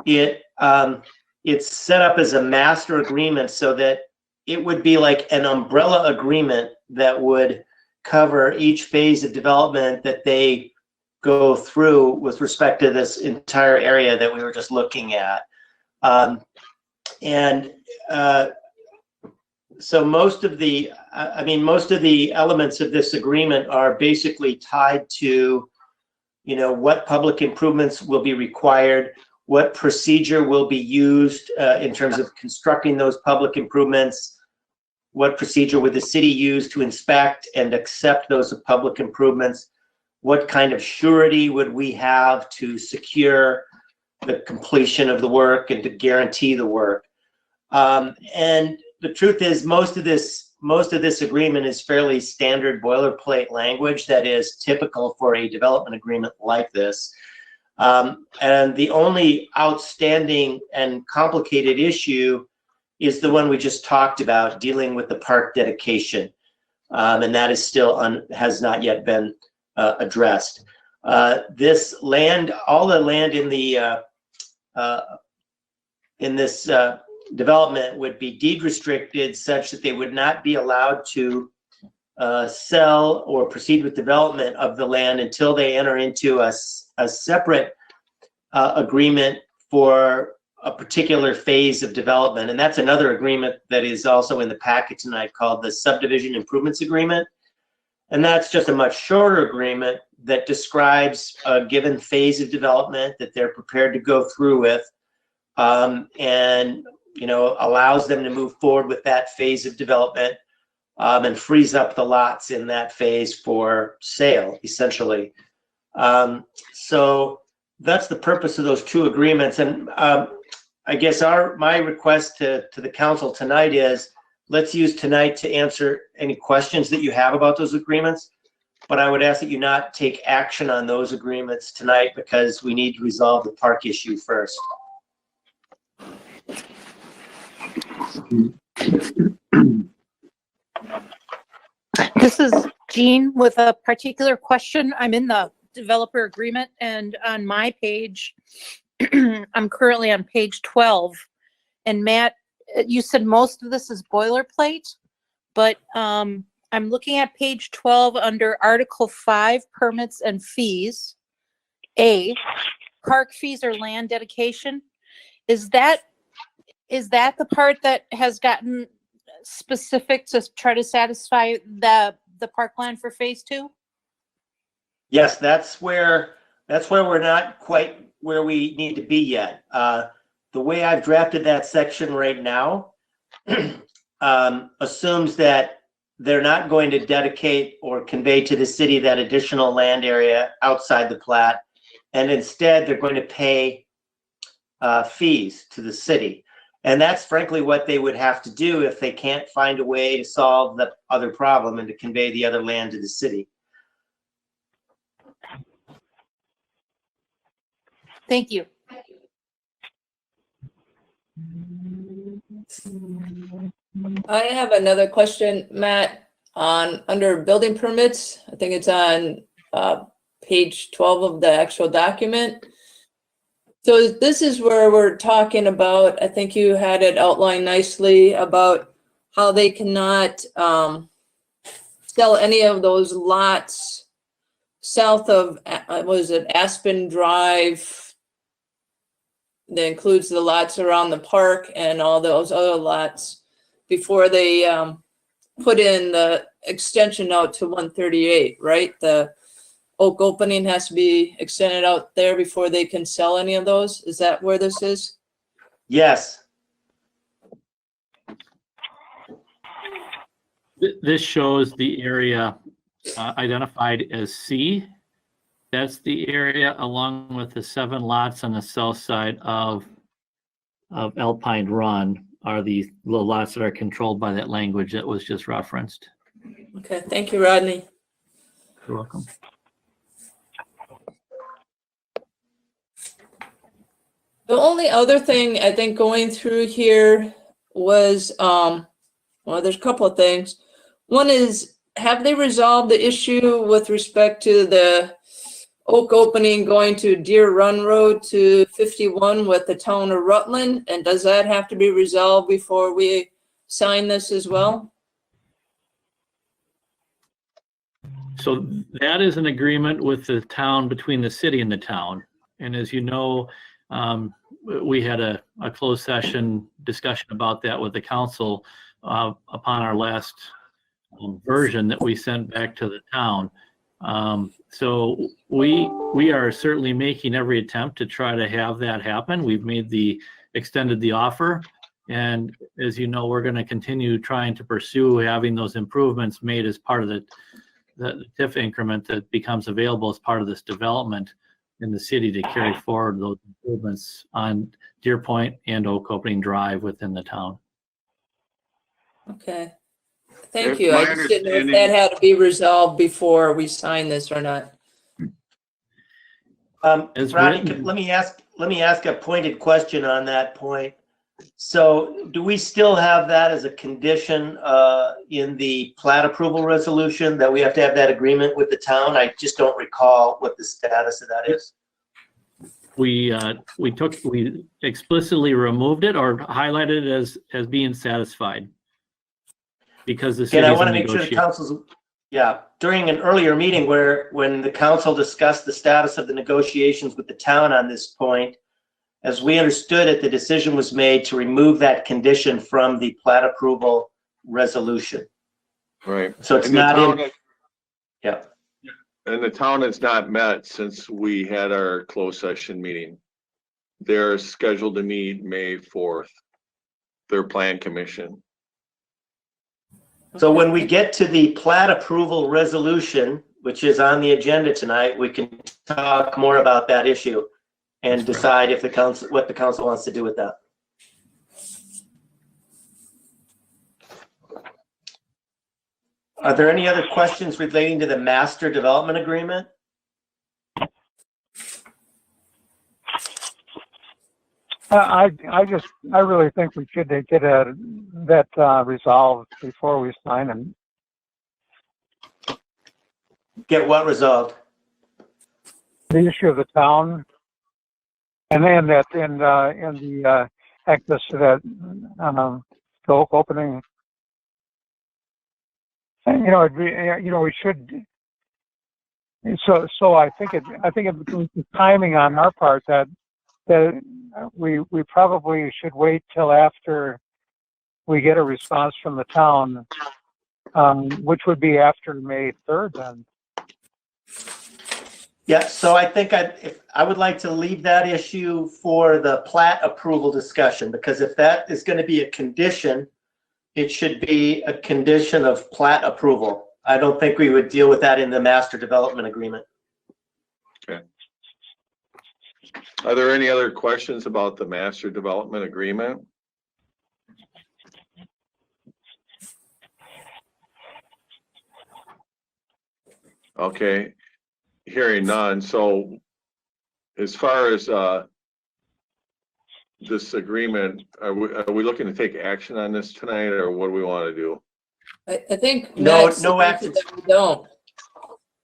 it's set up as a master agreement so that it would be like an umbrella agreement that would cover each phase of development that they go through with respect to this entire area that we were just looking at. So most of the elements of this agreement are basically tied to, what public improvements will be required, what procedure will be used in terms of constructing those public improvements, what procedure would the city use to inspect and accept those public improvements, what kind of surety would we have to secure the completion of the work and to guarantee the work. And the truth is, most of this agreement is fairly standard boilerplate language that is typical for a development agreement like this. And the only outstanding and complicated issue is the one we just talked about, dealing with the park dedication, and that is still has not yet been addressed. This land, all the land in the in this development would be deed restricted such that they would not be allowed to sell or proceed with development of the land until they enter into a separate agreement for a particular phase of development. And that's another agreement that is also in the packet tonight called the Subdivision Improvements Agreement. And that's just a much shorter agreement that describes a given phase of development that they're prepared to go through with, and allows them to move forward with that phase of development, and frees up the lots in that phase for sale, essentially. So that's the purpose of those two agreements. And I guess my request to the council tonight is, let's use tonight to answer any questions that you have about those agreements. But I would ask that you not take action on those agreements tonight because we need to resolve the park issue first. This is Jean with a particular question. I'm in the developer agreement, and on my page, I'm currently on page 12. And Matt, you said most of this is boilerplate, but I'm looking at page 12 under Article 5, permits and fees. A, park fees or land dedication. Is that the part that has gotten specific to try to satisfy the park plan for phase 2? Yes, that's where we're not quite where we need to be yet. The way I've drafted that section right now assumes that they're not going to dedicate or convey to the city that additional land area outside the plat, and instead they're going to pay fees to the city. And that's frankly what they would have to do if they can't find a way to solve the other problem and to convey the other land to the city. Thank you. I have another question, Matt, under building permits. I think it's on page 12 of the actual document. So this is where we're talking about, I think you had it outlined nicely about how they cannot sell any of those lots south of, was it Aspen Drive? That includes the lots around the park and all those other lots before they put in the extension out to 138, right? The oak opening has to be extended out there before they can sell any of those. Is that where this is? Yes. This shows the area identified as C. That's the area along with the 7 lots on the south side of Alpine Run are the lots that are controlled by that language that was just referenced. Okay, thank you, Rodney. You're welcome. The only other thing I think going through here was, well, there's a couple of things. One is, have they resolved the issue with respect to the oak opening going to Deer Run Road to 51 with the town of Rutland? And does that have to be resolved before we sign this as well? So that is an agreement with the town, between the city and the town. And as you know, we had a closed session discussion about that with the council upon our last version that we sent back to the town. So we are certainly making every attempt to try to have that happen. We've extended the offer. And as you know, we're going to continue trying to pursue having those improvements made as part of the TIF increment that becomes available as part of this development in the city to carry forward those improvements on Deer Point and Oak Opening Drive within the town. Okay. Thank you. I just didn't know if that had to be resolved before we sign this or not. Rodney, let me ask a pointed question on that point. So do we still have that as a condition in the plat approval resolution, that we have to have that agreement with the town? I just don't recall what the status of that is. We explicitly removed it or highlighted it as being satisfied because the city. And I want to make sure the Yeah, during an earlier meeting when the council discussed the status of the negotiations with the town on this point, as we understood it, the decision was made to remove that condition from the plat approval resolution. Right. So it's And the not town in, yeah. And the town has not met since we had our closed session meeting. They're scheduled to meet May 4th, their plan commission. So when we get to the plat approval resolution, which is on the agenda tonight, we can talk more about that issue and decide if the council, what the council wants to do with that. Are there any other questions relating to the master development agreement? I really think we should get that resolved before we sign them. Get what resolved? The issue of the town, and then that in the access to that scope opening. And, we should. So I think it was the timing on our part that we probably should wait till after we get a response from the town, which would be after May 3rd then. Yeah, so I think I would like to leave that issue for the plat approval discussion, because if that is going to be a condition, it should be a condition of plat approval. I don't think we would deal with that in the master development agreement. Okay. Are there any other questions about the master development agreement? Okay, hearing none. So as far as this agreement, are we looking to take action on this tonight, or what do we want to do? I think No Matt suggested action. that we don't.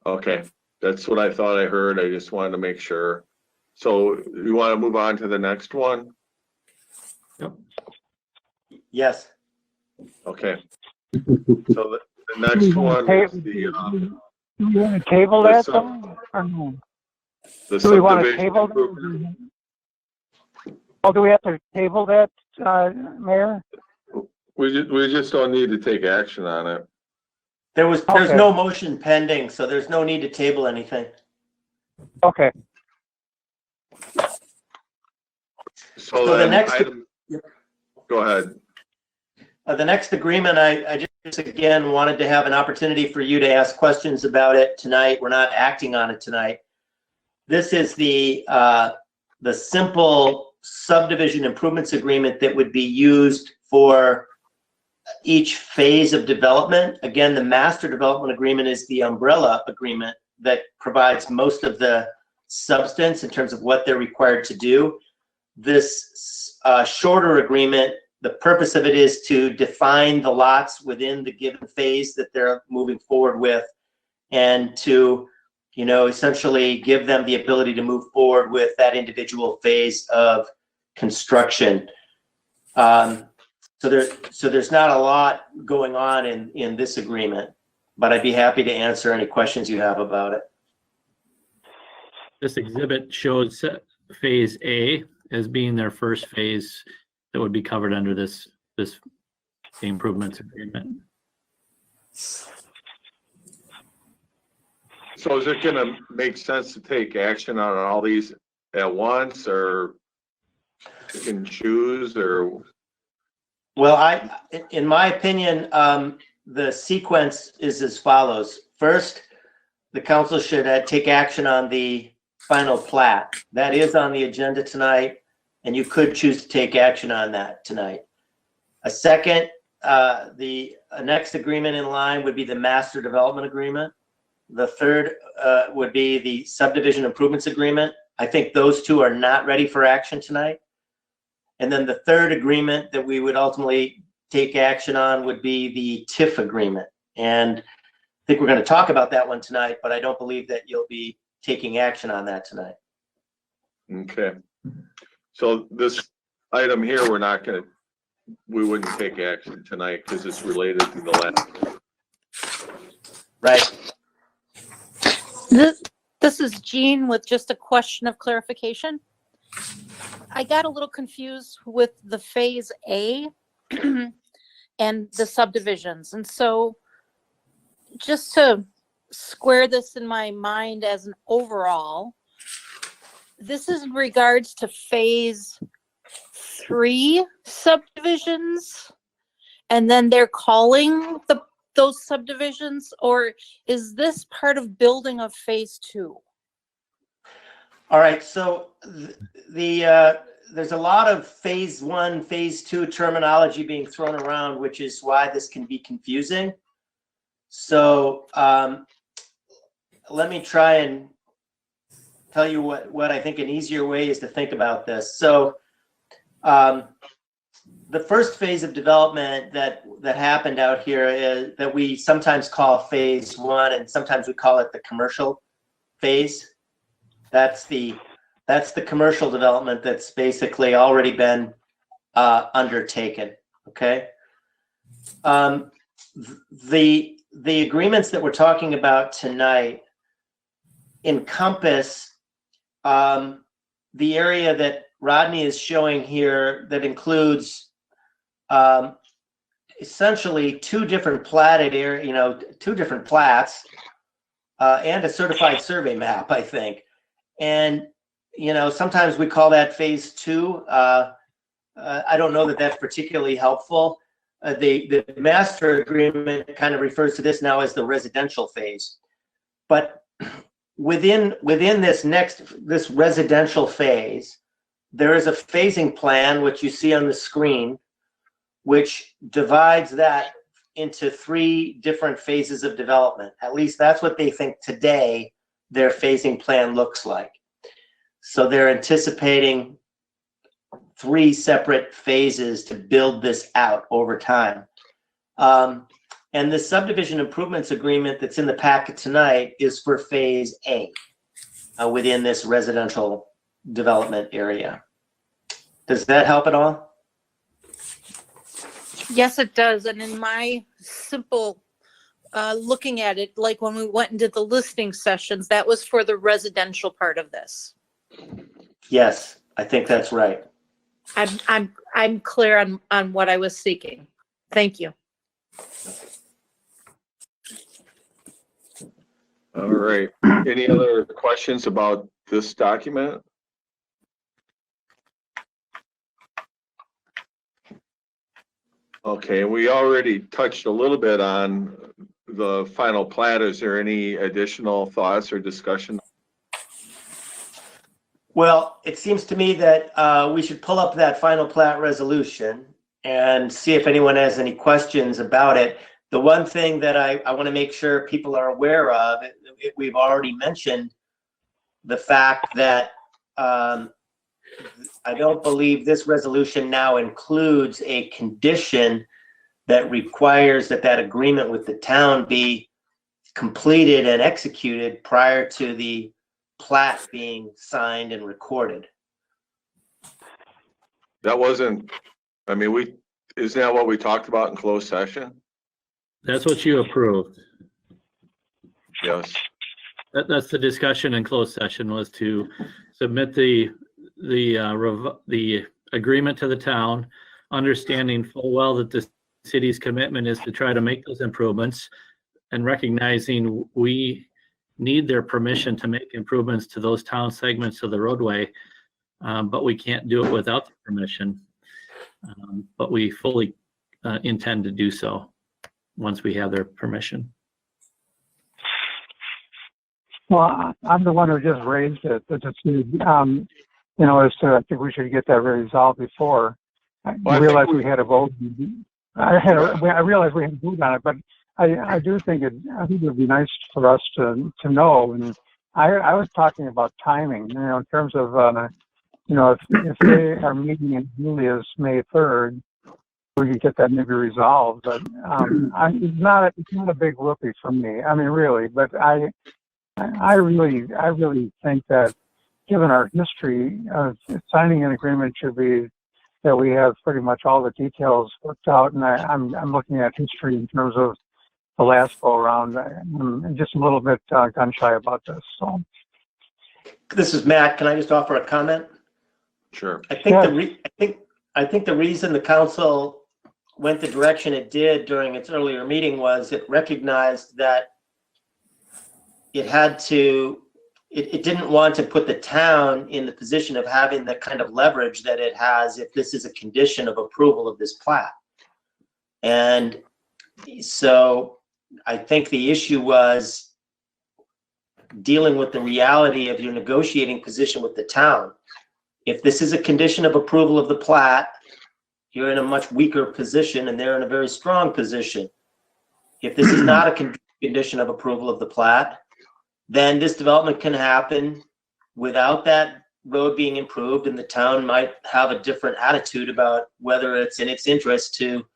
Okay, that's what I thought I heard. I just wanted to make sure. So you want to move on to the next one? Yep. Yes. Okay. So the next one is the Do we want to table the that sub- though? Or no? the Do we want to subdivision table improvement. that? Oh, do we have to table that, Mayor? We just don't need to take action on it. There's Okay. no motion pending, so there's no need to table anything. Okay. So the then next- go ahead. The next agreement, I just again wanted to have an opportunity for you to ask questions about it tonight. We're not acting on it tonight. This is the simple subdivision improvements agreement that would be used for each phase of development. Again, the master development agreement is the umbrella agreement that provides most of the substance in terms of what they're required to do. This shorter agreement, the purpose of it is to define the lots within the given phase that they're moving forward with, and to, essentially give them the ability to move forward with that individual phase of construction. So there's not a lot going on in this agreement, but I'd be happy to answer any questions you have about it. This exhibit shows phase A as being their first phase that would be covered under this improvements agreement. So is it gonna make sense to take action on all these at once, or you can choose, or? Well, in my opinion, the sequence is as follows. First, the council should take action on the final plat. That is on the agenda tonight, and you could choose to take action on that tonight. A second, the next agreement in line would be the master development agreement. The third would be the subdivision improvements agreement. I think those two are not ready for action tonight. And then the third agreement that we would ultimately take action on would be the TIF agreement. And I think we're going to talk about that one tonight, but I don't believe that you'll be taking action on that tonight. Okay. So this item here, we wouldn't take action tonight because it's related to the last. right? This is Jean with just a question of clarification. I got a little confused with the Phase A and the subdivisions. And so just to square this in my mind as an overall, this is in regards to Phase 3 subdivisions, and then they're calling those subdivisions, or is this part of building of Phase 2? All right, so there's a lot of Phase 1, Phase 2 terminology being thrown around, which is why this can be confusing. So let me try and tell you what I think an easier way is to think about this. So the first phase of development that happened out here is that we sometimes call Phase 1, and sometimes we call it the commercial phase. That's the commercial development that's basically already been undertaken. Okay. The agreements that we're talking about tonight encompass the area that Rodney is showing here, that includes essentially two different platted area, two different plats and a certified survey map, I think. And sometimes we call that Phase 2. I don't know that that's particularly helpful. The master agreement kind of refers to this now as the residential phase. But within this residential phase, there is a phasing plan, which you see on the screen, which divides that into 3 different phases of development. At least that's what they think today their phasing plan looks like. So they're anticipating 3 separate phases to build this out over time. And the subdivision improvements agreement that's in the packet tonight is for Phase A within this residential development area. Does that help at all? Yes, it does. And in my simple looking at it, like when we went and did the listing sessions, that was for the residential part of this. Yes, I think that's right. I'm clear on what I was seeking. Thank you. All right. Any other questions about this document? Okay, we already touched a little bit on the final plat. Is there any additional thoughts or discussion? Well, it seems to me that we should pull up that final plat resolution and see if anyone has any questions about it. The one thing that I want to make sure people are aware of, we've already mentioned the fact that I don't believe this resolution now includes a condition that requires that agreement with the town be completed and executed prior to the plat being signed and recorded. That wasn't, I mean, isn't that what we talked about in closed session? That's what you approved. Yes. That's the discussion in closed session, was to submit the agreement to the town, understanding full well that the city's commitment is to try to make those improvements, and recognizing we need their permission to make improvements to those town segments of the roadway, but we can't do it without the permission. But we fully intend to do so once we have their permission. Well, I'm the one who just raised it, but as to, I think we should get that resolved before. I realized we had a vote. I realized we had a vote on it, but I do think it would be nice for us to know. And I was talking about timing, in terms of, if they are meeting in Julia's May 3rd, we could get that maybe resolved. But it's not a big whoopee for me. I mean, really, but I really think that given our history, signing an agreement should be that we have pretty much all the details worked out. And I'm looking at history in terms of the last go around. I'm just a little bit gun shy about this. So This is Matt. Can I just offer a comment? Sure. I think the reason the council went the direction it did during its earlier meeting was it recognized that it didn't want to put the town in the position of having the kind of leverage that it has if this is a condition of approval of this plat. And so I think the issue was dealing with the reality of your negotiating position with the town. If this is a condition of approval of the plat, you're in a much weaker position and they're in a very strong position. If this is not a condition of approval of the plat, then this development can happen without that road being improved, and the town might have a different attitude about whether it's in its interest to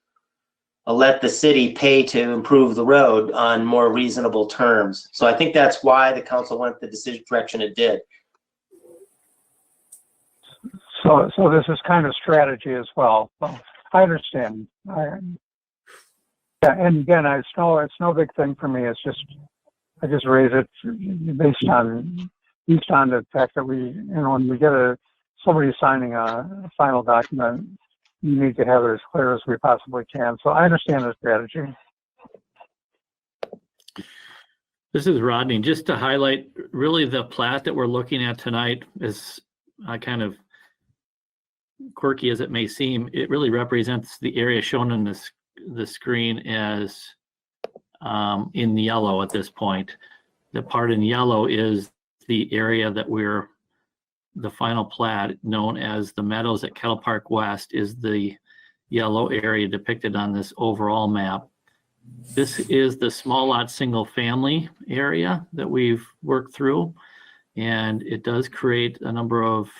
let the city pay to improve the road on more reasonable terms. So I think that's why the council went the direction it did. So this is kind of strategy as well. So I understand. Yeah, and again, it's no big thing for me. It's just I just raise it based on the fact that when we get somebody signing a final document, you need to have it as clear as we possibly can. So I understand the strategy. This is Rodney. Just to highlight, really the plat that we're looking at tonight is kind of quirky as it may seem. It really represents the area shown in the screen as in yellow at this point. The part in yellow is the area that the final plat known as the Meadows at Kettle Park West is the yellow area depicted on this overall map. This is the small lot single family area that we've worked through, and it does create a number of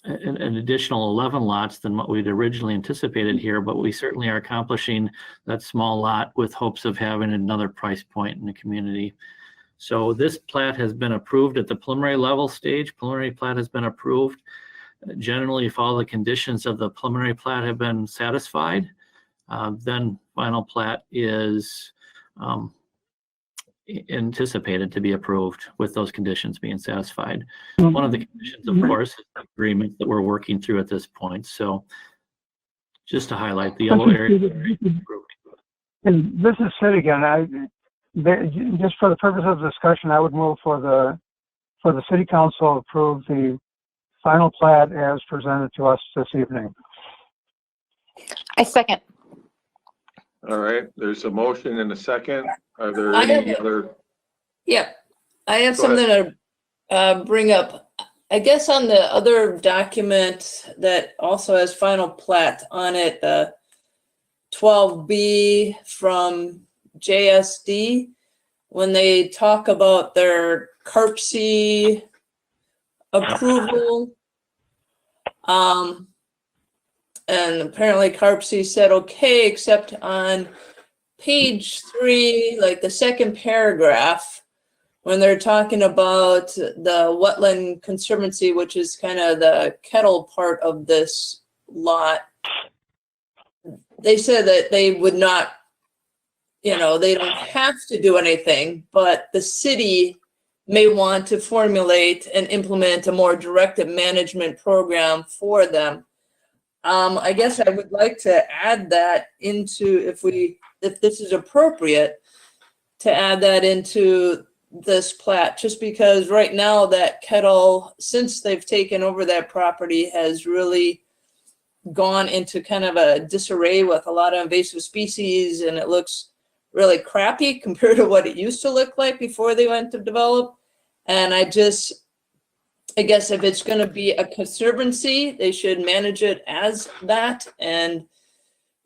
an additional 11 lots than what we'd originally anticipated here, but we certainly are accomplishing that small lot with hopes of having another price point in the community. So this plat has been approved at the preliminary level stage. Preliminary plat has been approved. Generally, if all the conditions of the preliminary plat have been satisfied, then final plat is anticipated to be approved with those conditions being satisfied. One of the conditions, of course, is the agreement that we're working through at this point. So just to highlight the yellow area. And this is Sid again. Just for the purpose of discussion, I would move for the city council to approve the final plat as presented to us this evening. I second. All right, there's a motion and a second. Are there I any have- other? Yeah, I have Go something to bring up. I guess on the other document that also has final plat on it, 12B from JSD, when they talk about their CARPC approval, and apparently CARPC said okay, except on page 3, like the second paragraph, when they're talking about the wetland conservancy, which is kind of the Kettle part of this lot, they said that they would not, they don't have to do anything, but the city may want to formulate and implement a more directed management program for them. I guess I would like to add that into, if this is appropriate, to add that into this plat, just because right now that Kettle, since they've taken over that property, has really gone into kind of a disarray with a lot of invasive species, and it looks really crappy compared to what it used to look like before they went to develop. And I guess if it's going to be a conservancy, they should manage it as that and,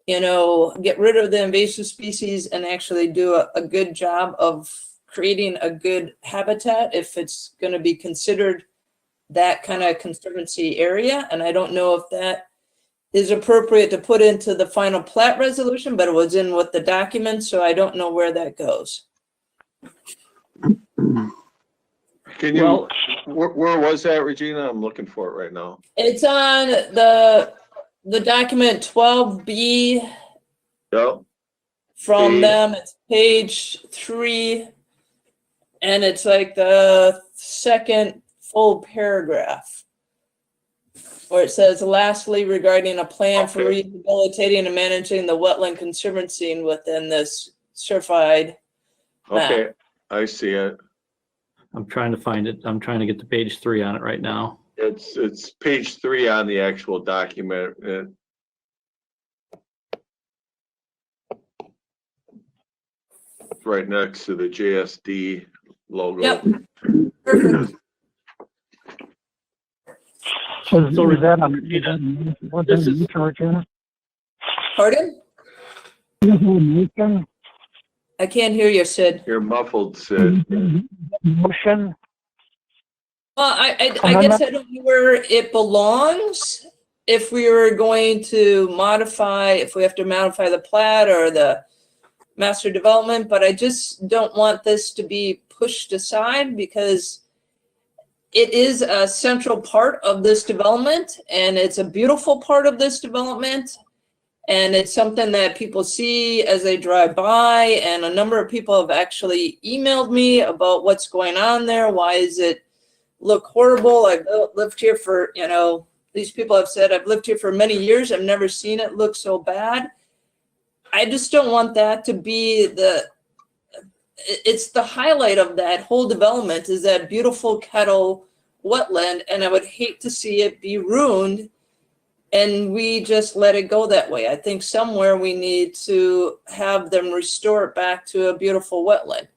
get rid of the invasive species and actually do a good job of creating a good habitat if it's going to be considered that kind of conservancy area. And I don't know if that is appropriate to put into the final plat resolution, but it was in with the document, so I don't know where that goes. Can you, where was that, Regina? I'm looking for it right now. It's on the document 12B Yep. from Page- them. It's page 3, and it's like the second full paragraph, where it says, lastly, regarding a plan for Okay. rehabilitating and managing the wetland conservancy within this certified map. Okay, I see it. I'm trying to find it. I'm trying to get to page 3 on it right now. It's page 3 on the actual document. Right next to the JSD logo. Yep. Perfect. So So is that Regina, what this that is- motion, Regina? Pardon? Is that a motion? I can't hear you, Sid. You're muffled, Sid. Motion? Well, I guess I don't know where it belongs. If we were going to modify, if we have to modify the plat or the master development, but I just don't want this to be pushed aside because it is a central part of this development and it's a beautiful part of this development. And it's something that people see as they drive by, and a number of people have actually emailed me about what's going on there. Why is it look horrible? I've lived here for, these people have said, I've lived here for many years. I've never seen it look so bad. I just don't want that to be it's the highlight of that whole development is that beautiful Kettle wetland. And I would hate to see it be ruined and we just let it go that way. I think somewhere we need to have them restore it back to a beautiful wetland.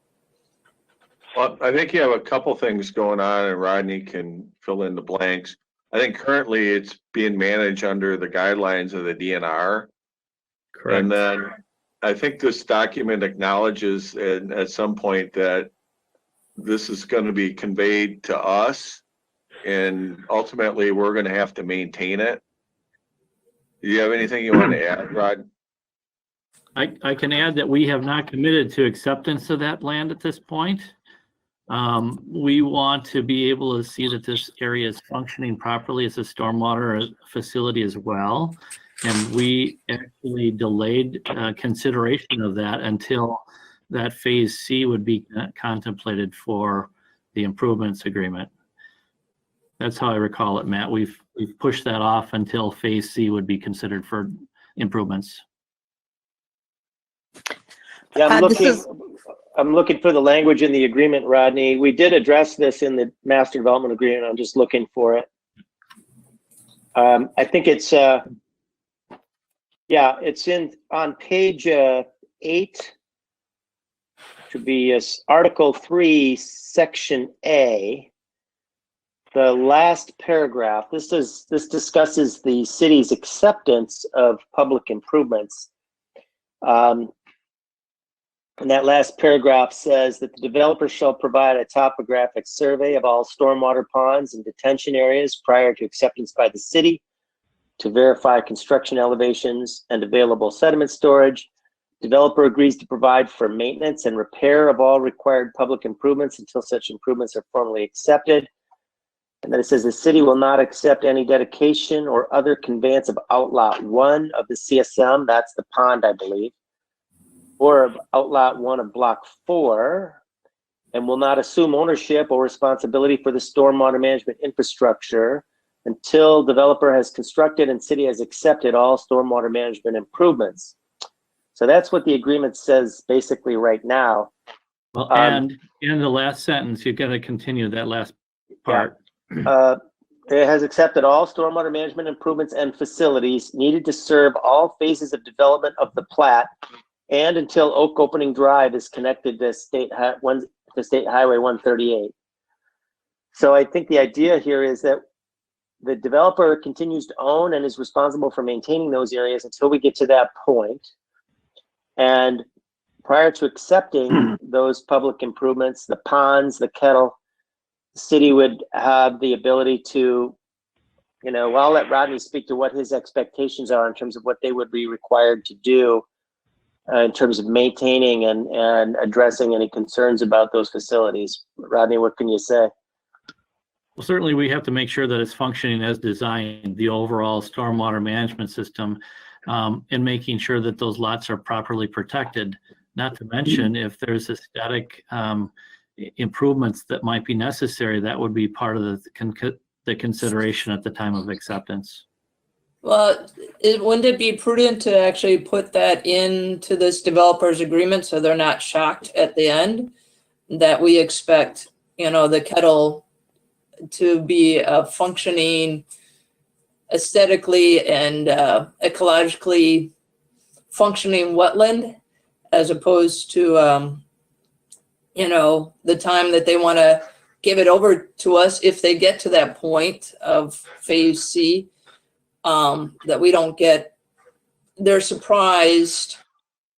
Well, I think you have a couple things going on and Rodney can fill in the blanks. I think currently it's being managed under the guidelines of the DNR. Correct. And then I think this document acknowledges at some point that this is going to be conveyed to us and ultimately we're going to have to maintain it. Do you have anything you want to add, Rod? I can add that we have not committed to acceptance of that land at this point. We want to be able to see that this area is functioning properly as a stormwater facility as well. And we actually delayed consideration of that until that phase C would be contemplated for the improvements agreement. That's how I recall it, Matt. We've pushed that off until phase C would be considered for improvements. Yeah, I'm looking for the language in the agreement, Rodney. We did address this in the master development agreement. I'm just looking for it. I think it's on page 8. Should be Article 3, Section A. The last paragraph. This discusses the city's acceptance of public improvements. And that last paragraph says that the developer shall provide a topographic survey of all stormwater ponds and detention areas prior to acceptance by the city to verify construction elevations and available sediment storage. Developer agrees to provide for maintenance and repair of all required public improvements until such improvements are formally accepted. And then it says the city will not accept any dedication or other conveyance of Outlot 1 of the CSM, that's the pond, I believe, or of Outlot 1 of Block 4, and will not assume ownership or responsibility for the stormwater management infrastructure until developer has constructed and city has accepted all stormwater management improvements. So that's what the agreement says basically right now. Well, and in the last sentence, you've got to continue that last part. It has accepted all stormwater management improvements and facilities needed to serve all phases of development of the plat and until Oak Opening Drive is connected to State Highway 138. So I think the idea here is that the developer continues to own and is responsible for maintaining those areas until we get to that point. And prior to accepting those public improvements, the ponds, the kettle, the city would have the ability to, I'll let Rodney speak to what his expectations are in terms of what they would be required to do in terms of maintaining and addressing any concerns about those facilities. Rodney, what can you say? Well, certainly we have to make sure that it's functioning as designed, the overall stormwater management system. and making sure that those lots are properly protected. Not to mention, if there's aesthetic improvements that might be necessary, that would be part of the consideration at the time of acceptance. Well, wouldn't it be prudent to actually put that into this developer's agreement so they're not shocked at the end that we expect, the kettle to be a functioning, aesthetically and ecologically functioning wetland, as opposed to, the time that they want to give it over to us if they get to that point of phase C, that we don't get, they're surprised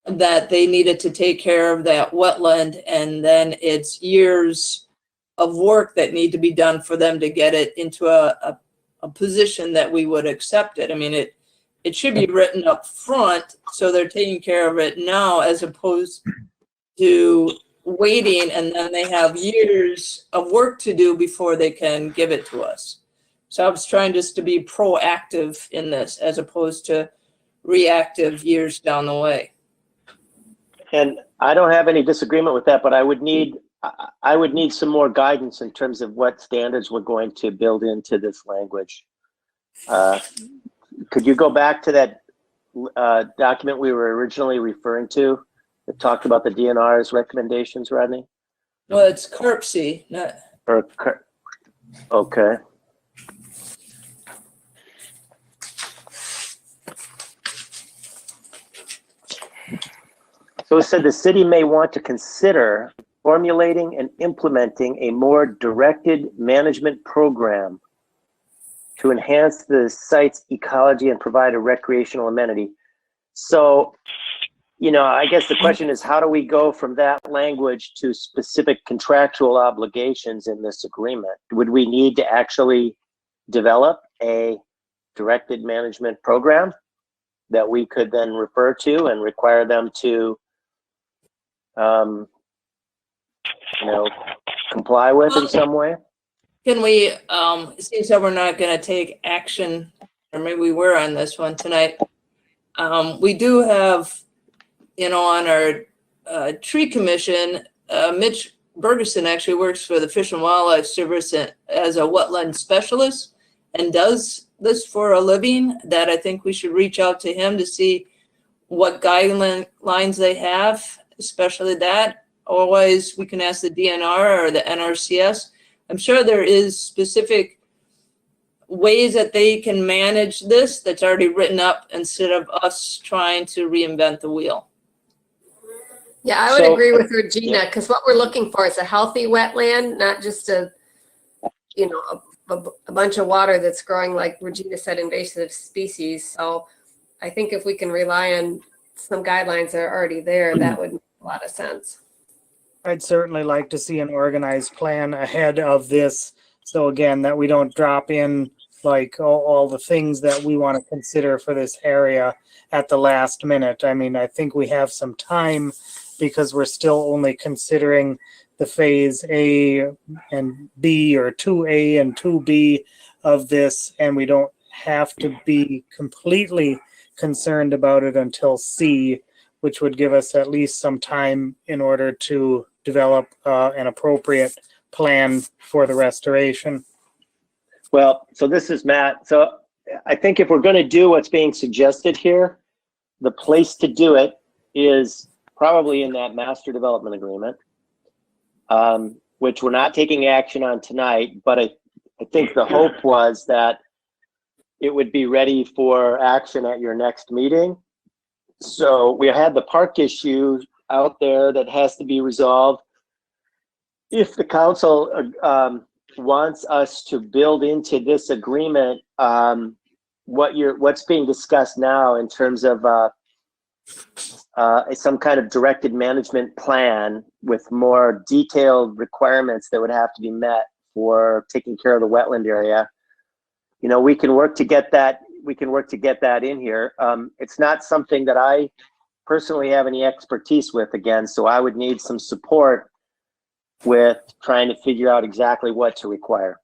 that they needed to take care of that wetland, and then it's years of work that need to be done for them to get it into a position that we would accept it. I mean, it should be written up front, so they're taking care of it now, as opposed to waiting and then they have years of work to do before they can give it to us. So I was trying just to be proactive in this as opposed to reactive years down the way. And I don't have any disagreement with that, but I would need some more guidance in terms of what standards we're going to build into this language. Could you go back to that document we were originally referring to that talked about the DNR's recommendations, Rodney? Well, it's CARPC, not. Okay. So it said the city may want to consider formulating and implementing a more directed management program to enhance the site's ecology and provide a recreational amenity. So, I guess the question is, how do we go from that language to specific contractual obligations in this agreement? Would we need to actually develop a directed management program that we could then refer to and require them to comply with in some way? Can we, it seems that we're not going to take action, or maybe we were on this one tonight. We do have, on our tree commission, Mitch Bergeson actually works for the Fish and Wildlife Service as a wetland specialist and does this for a living. That I think we should reach out to him to see what guidelines they have, especially that. Otherwise, we can ask the DNR or the NRCS. I'm sure there is specific ways that they can manage this that's already written up instead of us trying to reinvent the wheel. Yeah, I would agree with Regina, because what we're looking for is a healthy wetland, not just a bunch of water that's growing, like Regina said, invasive species. So I think if we can rely on some guidelines that are already there, that would make a lot of sense. I'd certainly like to see an organized plan ahead of this. So again, that we don't drop in like all the things that we want to consider for this area at the last minute. I mean, I think we have some time because we're still only considering the phase A and B, or 2A and 2B of this, and we don't have to be completely concerned about it until C, which would give us at least some time in order to develop an appropriate plan for the restoration. Well, so this is Matt. So I think if we're going to do what's being suggested here, the place to do it is probably in that master development agreement, which we're not taking action on tonight, but I think the hope was that it would be ready for action at your next meeting. So we had the park issue out there that has to be resolved. If the council wants us to build into this agreement what's being discussed now in terms of some kind of directed management plan with more detailed requirements that would have to be met for taking care of the wetland area, we can work to get that. We can work to get that in here. It's not something that I personally have any expertise with, again, so I would need some support with trying to figure out exactly what to require.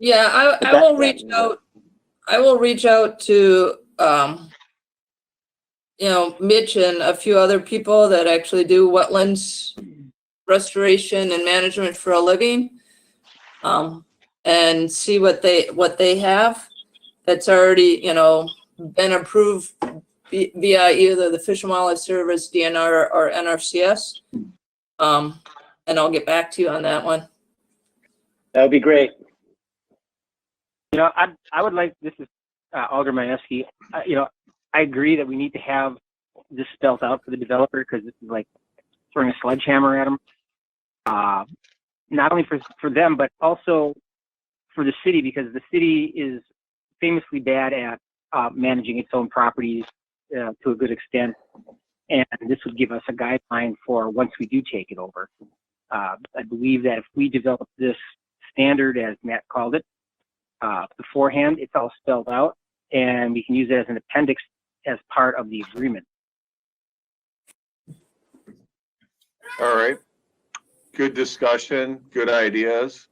Yeah, I will reach out. I will reach out to Mitch and a few other people that actually do wetlands restoration and management for a living, and see what they have that's already, been approved via either the Fish and Wildlife Service, DNR, or NRCS. And I'll get back to you on that one. That would be great. I would like, this is Alderman Eske, I agree that we need to have this spelled out for the developer, because this is like throwing a sledgehammer at them. Not only for them, but also for the city, because the city is famously bad at managing its own properties to a good extent. And this would give us a guideline for once we do take it over. I believe that if we develop this standard, as Matt called it, beforehand, it's all spelled out, and we can use it as an appendix as part of the agreement. All right. Good discussion, good ideas.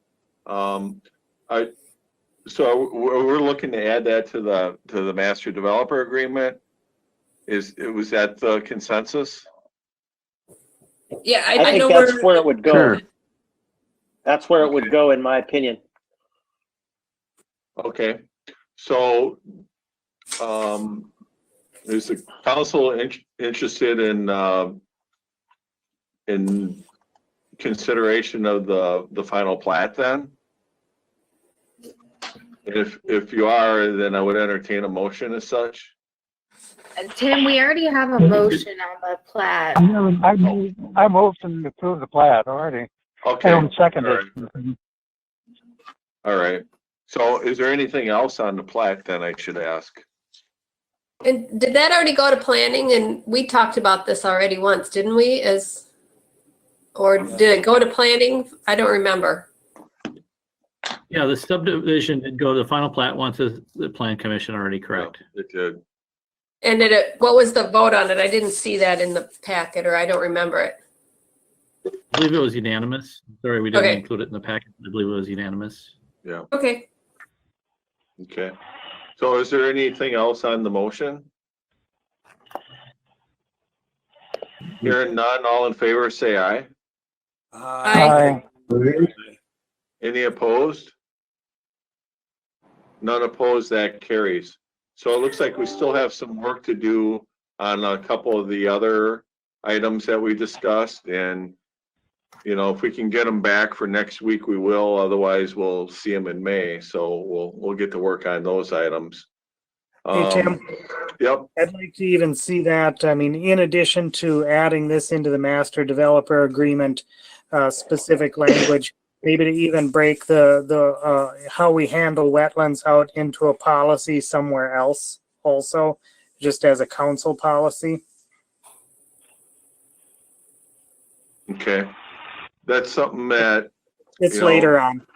So we're looking to add that to the master developer agreement. Was that the consensus? Yeah, I think know that's where it would go. Sure. That's where it would go, in my opinion. Okay. So is the council interested in consideration of the final plat then? If you are, then I would entertain a motion as such. Tim, we already have a motion on the plat. I moved to approve the plat already. Okay. I seconded. All right. So is there anything else on the plat then I should ask? And did that already go to planning? And we talked about this already once, didn't we? Or did it go to planning? I don't remember. Yeah, the subdivision did go to the final plat once the plan commission already, correct? Yeah, it did. And what was the vote on it? I didn't see that in the packet, or I don't remember it. I believe it was unanimous. Sorry, we didn't Okay. include it in the packet. I believe it was unanimous. Yeah. Okay. Okay. So is there anything else on the motion? Hearing none, all in favor, say aye. Aye. Any opposed? None opposed, that carries. So it looks like we still have some work to do on a couple of the other items that we discussed. And, if we can get them back for next week, we will. Otherwise, we'll see them in May. So we'll get to work on those items. Hey, Tim. Yep. I'd like to even see that. I mean, in addition to adding this into the master developer agreement, specific language, maybe to even break the how we handle wetlands out into a policy somewhere else also, just as a council policy. Okay. That's something that. It's later on.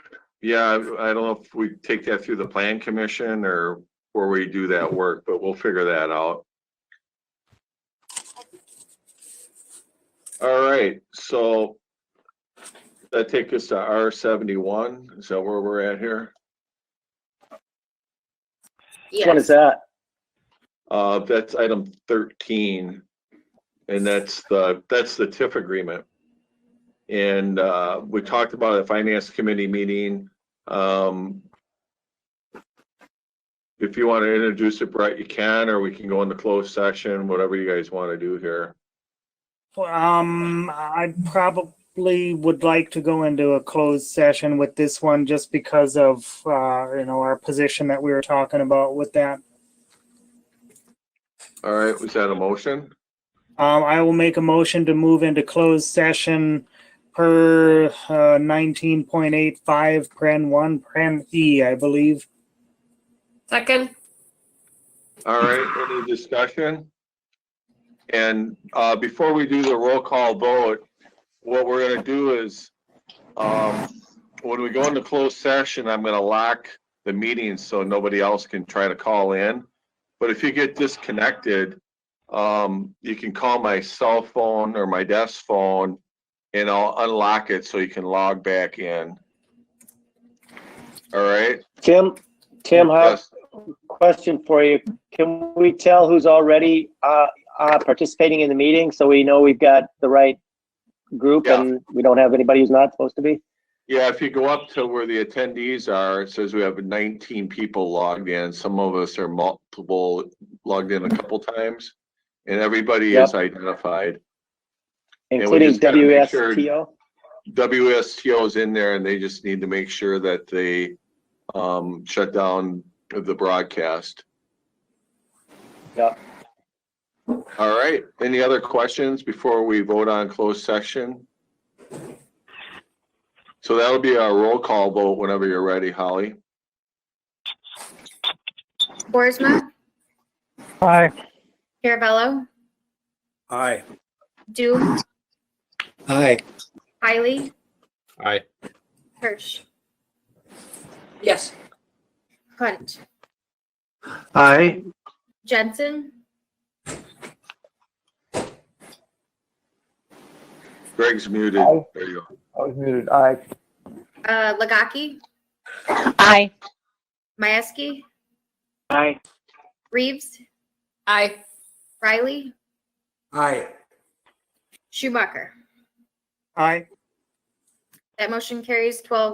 Yeah, I don't know if we take that through the plan commission or where we do that work, but we'll figure that out. All right, so that takes us to R71. Is that where we're at here? Which one is that? That's item 13, and that's the TIF agreement. And we talked about a finance committee meeting. If you want to introduce it, Brett, you can, or we can go into closed session, whatever you guys want to do here. I probably would like to go into a closed session with this one just because of our position that we were talking about with that. All right, was that a motion? I will make a motion to move into closed session per 19.85 paren 1 paren E, I believe. Second. All right, any discussion? And before we do the roll call vote, what we're going to do is when we go into closed session, I'm going to lock the meeting so nobody else can try to call in. But if you get disconnected, you can call my cell phone or my desk phone and I'll unlock it so you can log back in. All right? Tim, Yes. question for you. Can we tell who's already participating in the meeting so we know we've got the right group Yeah. and we don't have anybody who's not supposed to be? Yeah, if you go up to where the attendees are, it says we have 19 people logged in. Some of us are multiple, logged in a couple times, and everybody is identified. And we Including just gotta make sure WSTO? WSTO is in there, and they just need to make sure that they shut down the broadcast. Yeah. All right. Any other questions before we vote on closed session? So that'll be our roll call vote whenever you're ready, Holly. Boersma, Aye. Caravello, Aye. Doom, Aye. Hiley, Aye. Hirsch, Yes. Hunt, Aye. Jensen, Greg's muted. Aye. There you go. I was muted. Aye. Lagaki, Aye. Maeski, Aye. Reeves, Aye. Riley, Aye. Schumacher. Aye. That motion carries 12